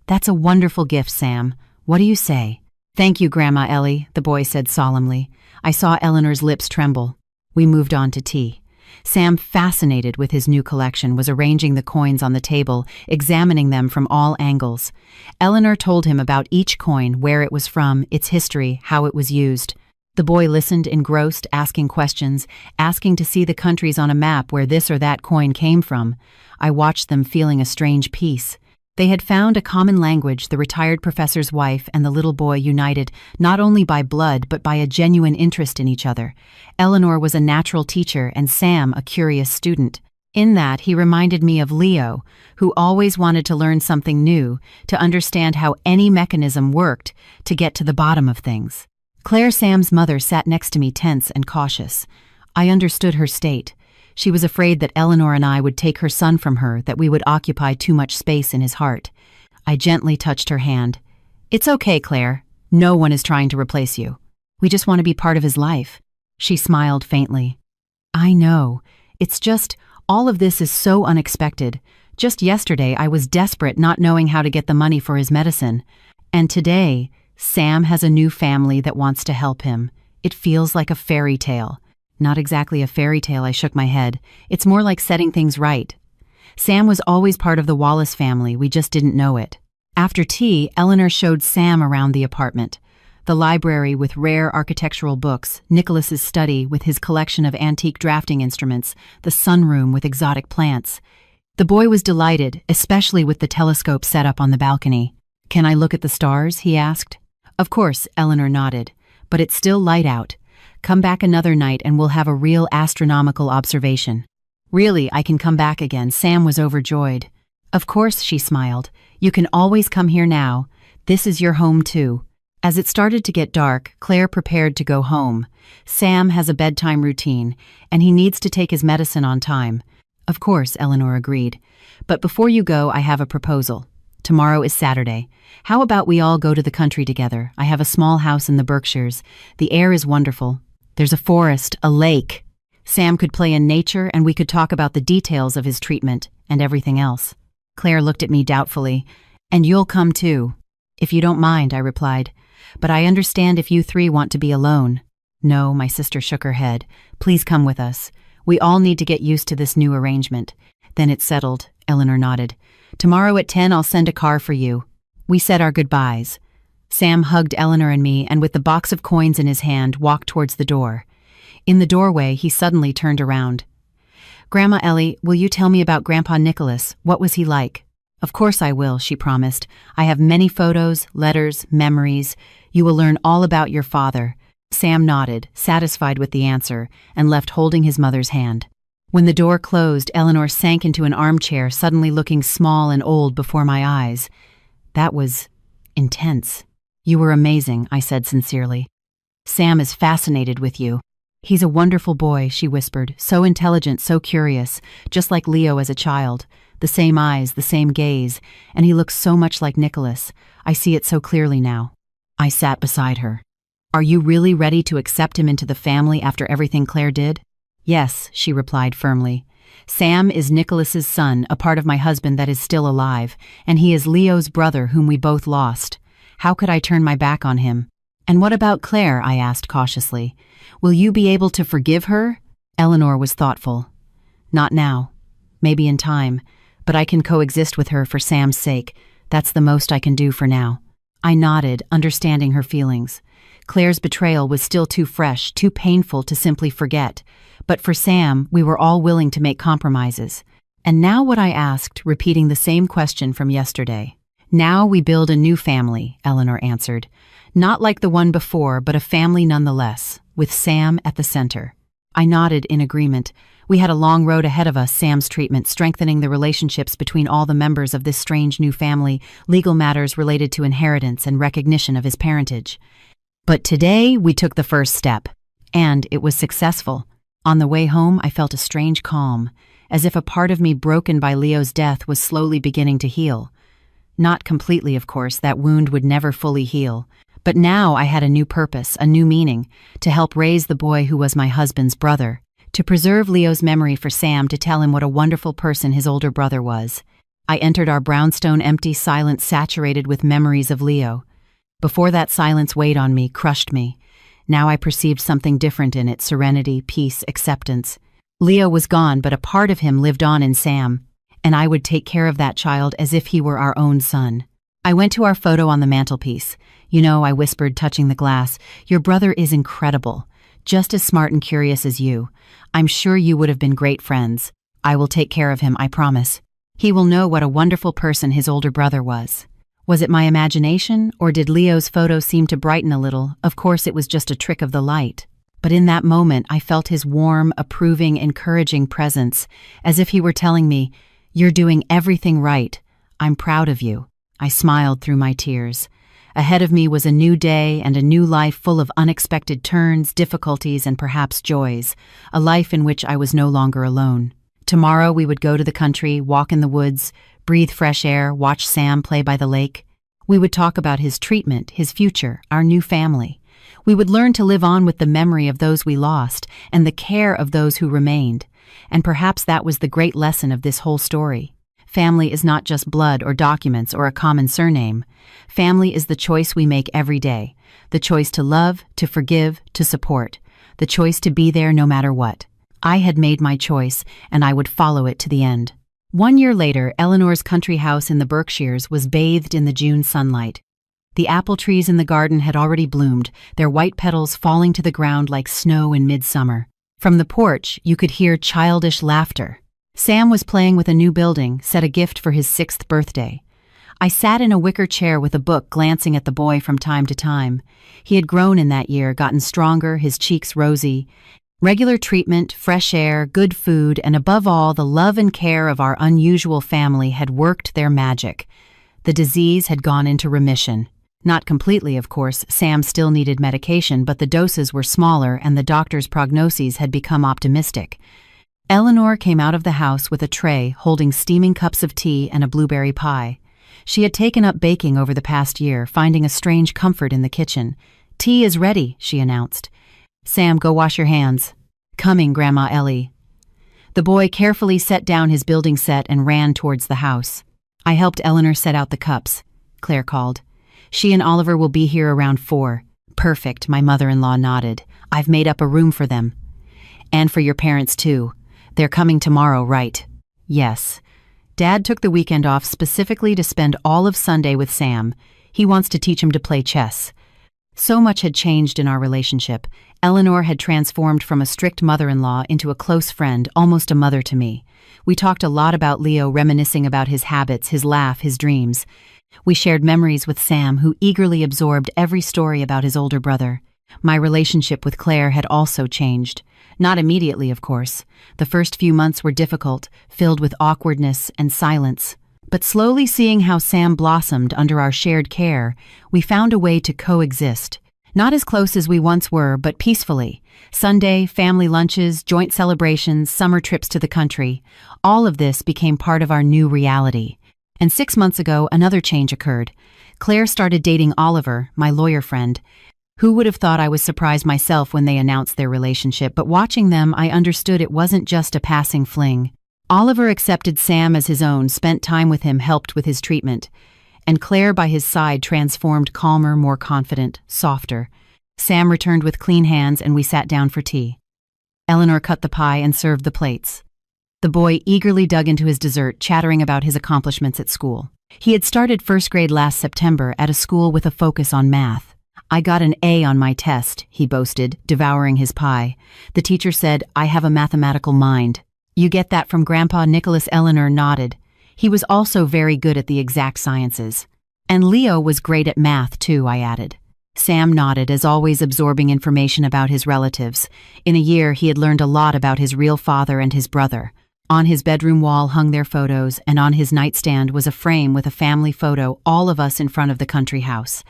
"That's a wonderful gift, Sam. What do you say?" "Thank you, Grandma Ellie," the boy said solemnly. I saw Eleanor's lips tremble. We moved on to tea. Sam, fascinated with his new collection, was arranging the coins on the table, examining them from all angles. Eleanor told him about each coin, where it was from, its history, how it was used. The boy listened, engrossed, asking questions, asking to see the countries on a map where this or that coin came from. I watched them, feeling a strange peace. They had found a common language, the retired professor's wife and the little boy united, not only by blood but by a genuine interest in each other. Eleanor was a natural teacher and Sam a curious student. In that, he reminded me of Leo, who always wanted to learn something new, to understand how any mechanism worked, to get to the bottom of things. Claire, Sam's mother, sat next to me, tense and cautious. I understood her state. She was afraid that Eleanor and I would take her son from her, that we would occupy too much space in his heart. I gently touched her hand. "It's okay, Claire. No one is trying to replace you. We just want to be part of his life." She smiled faintly. "I know. It's just, all of this is so unexpected. Just yesterday I was desperate, not knowing how to get the money for his medicine. And today, Sam has a new family that wants to help him. It feels like a fairy tale." "Not exactly a fairy tale," I shook my head. "It's more like setting things right. Sam was always part of the Wallace family, we just didn't know it." After tea, Eleanor showed Sam around the apartment. The library with rare architectural books, Nicholas's study with his collection of antique drafting instruments, the sunroom with exotic plants. The boy was delighted, especially with the telescope set up on the balcony. "Can I look at the stars?" he asked. "Of course," Eleanor nodded, "but it's still light out. Come back another night and we'll have a real astronomical observation." "Really, I can come back again?" Sam was overjoyed. "Of course," she smiled. "You can always come here now. This is your home too." As it started to get dark, Claire prepared to go home. Sam has a bedtime routine, and he needs to take his medicine on time. "Of course," Eleanor agreed. "But before you go, I have a proposal. Tomorrow is Saturday. How about we all go to the country together? I have a small house in the Berkshires. The air is wonderful. There's a forest, a lake. Sam could play in nature, and we could talk about the details of his treatment and everything else." Claire looked at me doubtfully. "And you'll come too?" "If you don't mind," I replied. "But I understand if you three want to be alone." "No," my sister shook her head. "Please come with us. We all need to get used to this new arrangement." "Then it's settled," Eleanor nodded. "Tomorrow at 10 I'll send a car for you." We said our goodbyes. Sam hugged Eleanor and me, and with the box of coins in his hand, walked towards the door. In the doorway, he suddenly turned around. "Grandma Ellie, will you tell me about Grandpa Nicholas? What was he like?" "Of course I will," she promised. "I have many photos, letters, memories. You will learn all about your father." Sam nodded, satisfied with the answer, and left holding his mother's hand. When the door closed, Eleanor sank into an armchair, suddenly looking small and old before my eyes. That was intense. "You were amazing," I said sincerely. "Sam is fascinated with you." "He's a wonderful boy," she whispered, "so intelligent, so curious, just like Leo as a child. The same eyes, the same gaze, and he looks so much like Nicholas. I see it so clearly now." I sat beside her. "Are you really ready to accept him into the family after everything Claire did?" "Yes," she replied firmly. "Sam is Nicholas's son, a part of my husband that is still alive, and he is Leo's brother whom we both lost. How could I turn my back on him?" "And what about Claire?" I asked cautiously. "Will you be able to forgive her?" Eleanor was thoughtful. "Not now. Maybe in time. But I can coexist with her for Sam's sake. That's the most I can do for now." I nodded, understanding her feelings. Claire's betrayal was still too fresh, too painful to simply forget. But for Sam, we were all willing to make compromises. "And now what?" I asked, repeating the same question from yesterday. "Now we build a new family," Eleanor answered. "Not like the one before, but a family nonetheless, with Sam at the center." I nodded in agreement. We had a long road ahead of us, Sam's treatment, strengthening the relationships between all the members of this strange new family, legal matters related to inheritance and recognition of his parentage. But today, we took the first step. And it was successful. On the way home, I felt a strange calm, as if a part of me broken by Leo's death was slowly beginning to heal. Not completely, of course, that wound would never fully heal. But now I had a new purpose, a new meaning, to help raise the boy who was my husband's brother, to preserve Leo's memory for Sam, to tell him what a wonderful person his older brother was. I entered our brownstone empty silence saturated with memories of Leo. Before that silence weighed on me, crushed me. Now I perceived something different in it, serenity, peace, acceptance. Leo was gone, but a part of him lived on in Sam, and I would take care of that child as if he were our own son. I went to our photo on the mantelpiece. You know, I whispered, touching the glass, your brother is incredible. Just as smart and curious as you. I'm sure you would have been great friends. I will take care of him, I promise. He will know what a wonderful person his older brother was. Was it my imagination, or did Leo's photo seem to brighten a little? Of course, it was just a trick of the light. But in that moment, I felt his warm, approving, encouraging presence, as if he were telling me, you're doing everything right. I'm proud of you. I smiled through my tears. Ahead of me was a new day and a new life full of unexpected turns, difficulties, and perhaps joys, a life in which I was no longer alone. Tomorrow we would go to the country, walk in the woods, breathe fresh air, watch Sam play by the lake. We would talk about his treatment, his future, our new family. We would learn to live on with the memory of those we lost and the care of those who remained. And perhaps that was the great lesson of this whole story. Family is not just blood or documents or a common surname. Family is the choice we make every day. The choice to love, to forgive, to support. The choice to be there no matter what. I had made my choice, and I would follow it to the end. 1 year later, Eleanor's country house in the Berkshires was bathed in the June sunlight. The apple trees in the garden had already bloomed, their white petals falling to the ground like snow in midsummer. From the porch, you could hear childish laughter. Sam was playing with a new building, set a gift for his 6th birthday. I sat in a wicker chair with a book, glancing at the boy from time to time. He had grown in that year, gotten stronger, his cheeks rosy. Regular treatment, fresh air, good food, and above all, the love and care of our unusual family had worked their magic. The disease had gone into remission. Not completely, of course. Sam still needed medication, but the doses were smaller and the doctor's prognoses had become optimistic. Eleanor came out of the house with a tray holding steaming cups of tea and a blueberry pie. She had taken up baking over the past year, finding a strange comfort in the kitchen. "Tea is ready," she announced. "Sam, go wash your hands." "Coming, Grandma Ellie." The boy carefully set down his building set and ran towards the house. "I helped Eleanor set out the cups," Claire called. "She and Oliver will be here around 4. "Perfect," my mother-in-law nodded. "I've made up a room for them." "And for your parents, too. They're coming tomorrow, right?" "Yes." Dad took the weekend off specifically to spend all of Sunday with Sam. He wants to teach him to play chess. So much had changed in our relationship. Eleanor had transformed from a strict mother-in-law into a close friend, almost a mother to me. We talked a lot about Leo, reminiscing about his habits, his laugh, his dreams. We shared memories with Sam, who eagerly absorbed every story about his older brother. My relationship with Claire had also changed. Not immediately, of course. The first few months were difficult, filled with awkwardness and silence. But slowly, seeing how Sam blossomed under our shared care, we found a way to coexist. Not as close as we once were, but peacefully. Sunday, family lunches, joint celebrations, summer trips to the country. All of this became part of our new reality. And 6 months ago, another change occurred. Claire started dating Oliver, my lawyer friend. Who would have thought I was surprised myself when they announced their relationship, but watching them, I understood it wasn't just a passing fling. Oliver accepted Sam as his own, spent time with him, helped with his treatment. And Claire, by his side, transformed, calmer, more confident, softer. Sam returned with clean hands, and we sat down for tea. Eleanor cut the pie and served the plates. The boy eagerly dug into his dessert, chattering about his accomplishments at school. He had started 1st grade last September at a school with a focus on math. "I got an A on my test," he boasted, devouring his pie. "The teacher said, I have a mathematical mind." "You get that from Grandpa Nicholas?" Eleanor nodded. He was also very good at the exact sciences. "And Leo was great at math, too," I added. Sam nodded, as always absorbing information about his relatives. In a year, he had learned a lot about his real father and his brother. On his bedroom wall hung their photos, and on his nightstand was a frame with a family photo, all of us in front of the country house.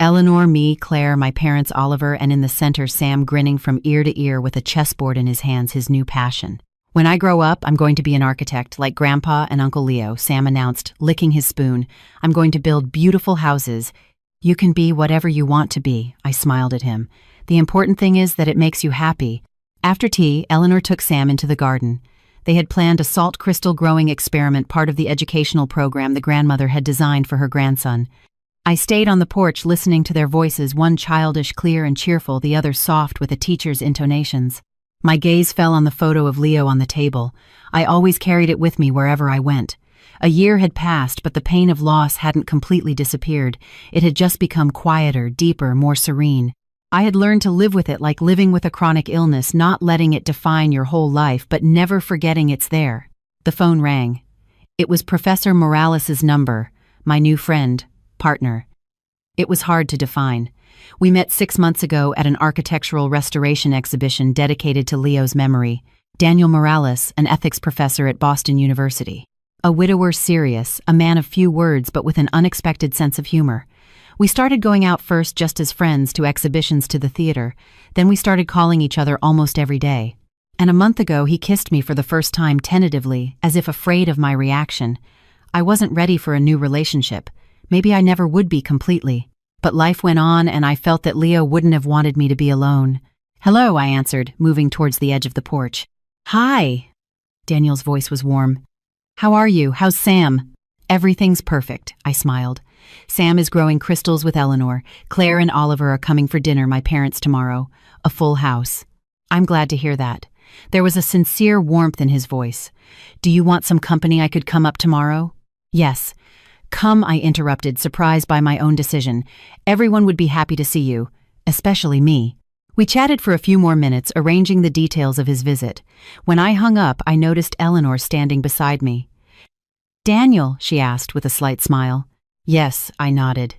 Eleanor, me, Claire, my parents, Oliver, and in the center, Sam grinning from ear to ear with a chessboard in his hands, his new passion. "When I grow up, I'm going to be an architect, like Grandpa and Uncle Leo," Sam announced, licking his spoon. "I'm going to build beautiful houses." "You can be whatever you want to be," I smiled at him. "The important thing is that it makes you happy." After tea, Eleanor took Sam into the garden. They had planned a salt crystal growing experiment, part of the educational program the grandmother had designed for her grandson. I stayed on the porch listening to their voices, one childish, clear and cheerful, the other soft with a teacher's intonations. My gaze fell on the photo of Leo on the table. I always carried it with me wherever I went. A year had passed, but the pain of loss hadn't completely disappeared. It had just become quieter, deeper, more serene. I had learned to live with it like living with a chronic illness, not letting it define your whole life, but never forgetting it's there. The phone rang. It was Professor Morales's number, my new friend, partner. It was hard to define. We met 6 months ago at an architectural restoration exhibition dedicated to Leo's memory. Daniel Morales, an ethics professor at Boston University. A widower, serious, a man of few words but with an unexpected sense of humor. We started going out first just as friends to exhibitions to the theater, then we started calling each other almost every day. And a month ago he kissed me for the first time tentatively, as if afraid of my reaction. I wasn't ready for a new relationship. Maybe I never would be completely. But life went on and I felt that Leo wouldn't have wanted me to be alone. "Hello," I answered, moving towards the edge of the porch. "Hi." Daniel's voice was warm. "How are you? How's Sam?" "Everything's perfect," I smiled. "Sam is growing crystals with Eleanor. Claire and Oliver are coming for dinner, my parents tomorrow. A full house." "I'm glad to hear that." There was a sincere warmth in his voice. "Do you want some company? I could come up tomorrow?" "Yes." "Come," I interrupted, surprised by my own decision. "Everyone would be happy to see you, especially me." We chatted for a few more minutes, arranging the details of his visit. When I hung up, I noticed Eleanor standing beside me. "Daniel?" she asked with a slight smile. "Yes," I nodded.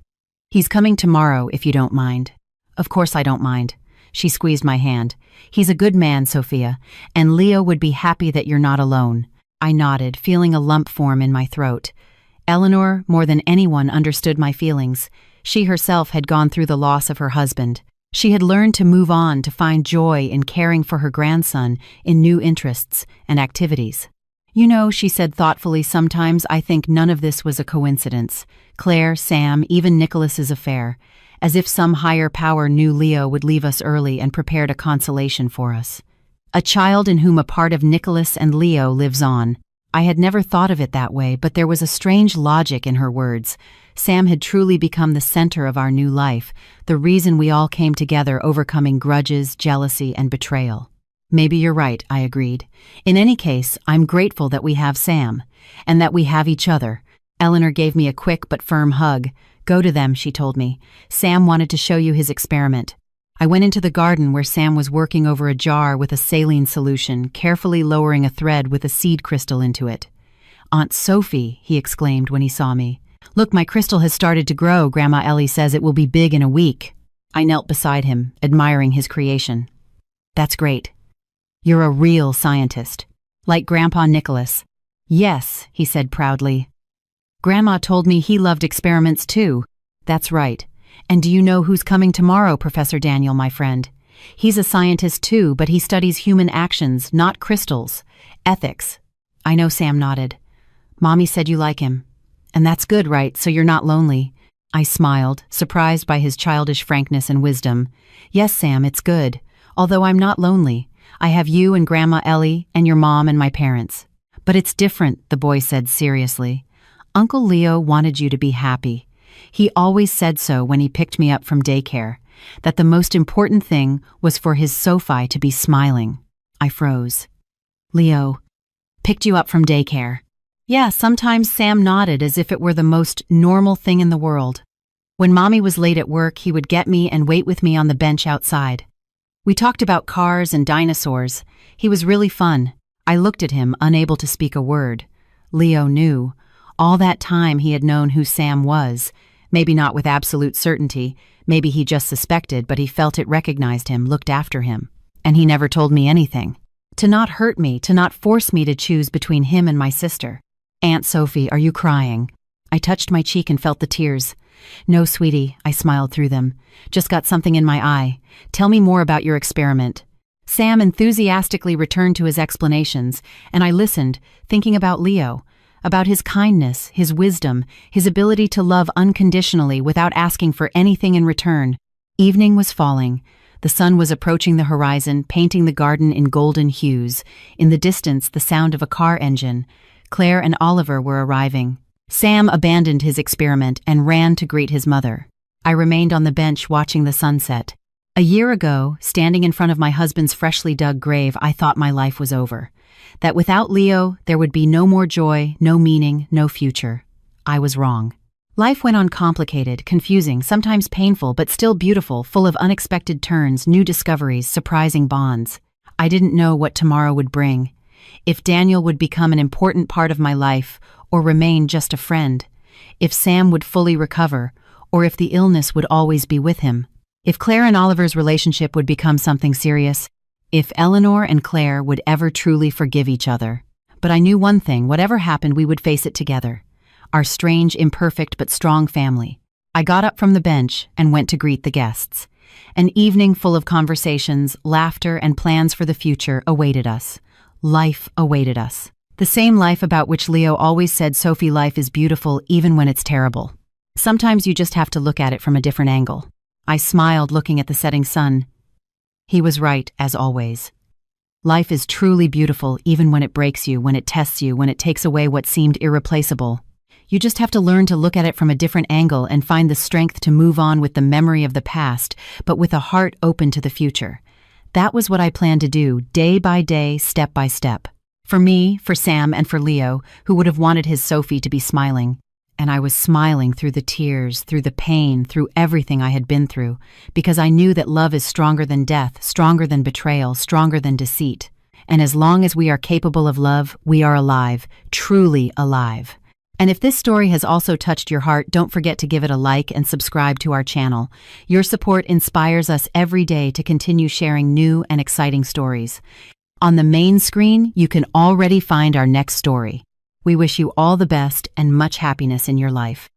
"He's coming tomorrow, if you don't mind." "Of course I don't mind." She squeezed my hand. "He's a good man, Sophia, and Leo would be happy that you're not alone." I nodded, feeling a lump form in my throat. Eleanor, more than anyone, understood my feelings. She herself had gone through the loss of her husband. She had learned to move on, to find joy in caring for her grandson, in new interests and activities. "You know," she said thoughtfully, "sometimes I think none of this was a coincidence. Claire, Sam, even Nicholas's affair. As if some higher power knew Leo would leave us early and prepared a consolation for us. A child in whom a part of Nicholas and Leo lives on." I had never thought of it that way, but there was a strange logic in her words. Sam had truly become the center of our new life, the reason we all came together, overcoming grudges, jealousy, and betrayal. "Maybe you're right," I agreed. "In any case, I'm grateful that we have Sam, and that we have each other." Eleanor gave me a quick but firm hug. "Go to them," she told me. "Sam wanted to show you his experiment." I went into the garden where Sam was working over a jar with a saline solution, carefully lowering a thread with a seed crystal into it. "Aunt Sophie," he exclaimed when he saw me. "Look, my crystal has started to grow. Grandma Ellie says it will be big in a week." I knelt beside him, admiring his creation. "That's great. You're a real scientist. Like Grandpa Nicholas." "Yes," he said proudly. "Grandma told me he loved experiments too." "That's right. And do you know who's coming tomorrow, Professor Daniel, my friend? He's a scientist too, but he studies human actions, not crystals. Ethics." I know, Sam nodded. "Mommy said you like him. And that's good, right? So you're not lonely." I smiled, surprised by his childish frankness and wisdom. "Yes, Sam, it's good. Although I'm not lonely. I have you and Grandma Ellie and your mom and my parents." "But it's different," the boy said seriously. "Uncle Leo wanted you to be happy. He always said so when he picked me up from daycare, that the most important thing was for his Sophie to be smiling." I froze. "Leo picked you up from daycare?" "Yeah," sometimes Sam nodded as if it were the most normal thing in the world. "When Mommy was late at work, he would get me and wait with me on the bench outside. We talked about cars and dinosaurs. He was really fun." I looked at him, unable to speak a word. Leo knew. All that time he had known who Sam was. Maybe not with absolute certainty. Maybe he just suspected, but he felt it, recognized him, looked after him. And he never told me anything. To not hurt me, to not force me to choose between him and my sister. "Aunt Sophie, are you crying?" I touched my cheek and felt the tears. "No, sweetie," I smiled through them. "Just got something in my eye. Tell me more about your experiment." Sam enthusiastically returned to his explanations, and I listened, thinking about Leo, about his kindness, his wisdom, his ability to love unconditionally without asking for anything in return. Evening was falling. The sun was approaching the horizon, painting the garden in golden hues. In the distance, the sound of a car engine. Claire and Oliver were arriving. Sam abandoned his experiment and ran to greet his mother. I remained on the bench watching the sunset. A year ago, standing in front of my husband's freshly dug grave, I thought my life was over. that without Leo, there would be no more joy, no meaning, no future. I was wrong. Life went on complicated, confusing, sometimes painful, but still beautiful, full of unexpected turns, new discoveries, surprising bonds. I didn't know what tomorrow would bring. If Daniel would become an important part of my life, or remain just a friend. If Sam would fully recover, or if the illness would always be with him. If Claire and Oliver's relationship would become something serious. If Eleanor and Claire would ever truly forgive each other. But I knew one thing, whatever happened, we would face it together. Our strange, imperfect, but strong family. I got up from the bench and went to greet the guests. An evening full of conversations, laughter, and plans for the future awaited us. Life awaited us. The same life about which Leo always said, Sophie, life is beautiful even when it's terrible. Sometimes you just have to look at it from a different angle. I smiled, looking at the setting sun. He was right, as always. Life is truly beautiful even when it breaks you, when it tests you, when it takes away what seemed irreplaceable. You just have to learn to look at it from a different angle and find the strength to move on with the memory of the past, but with a heart open to the future. That was what I planned to do, day by day, step by step. For me, for Sam, and for Leo, who would have wanted his Sophie to be smiling. And I was smiling through the tears, through the pain, through everything I had been through, because I knew that love is stronger than death, stronger than betrayal, stronger than deceit. And as long as we are capable of love, we are alive, truly alive. And if this story has also touched your heart, don't forget to give it a like and subscribe to our channel. Your support inspires us every day to continue sharing new and exciting stories. On the main screen, you can already find our next story. We wish you all the best and much happiness in your life.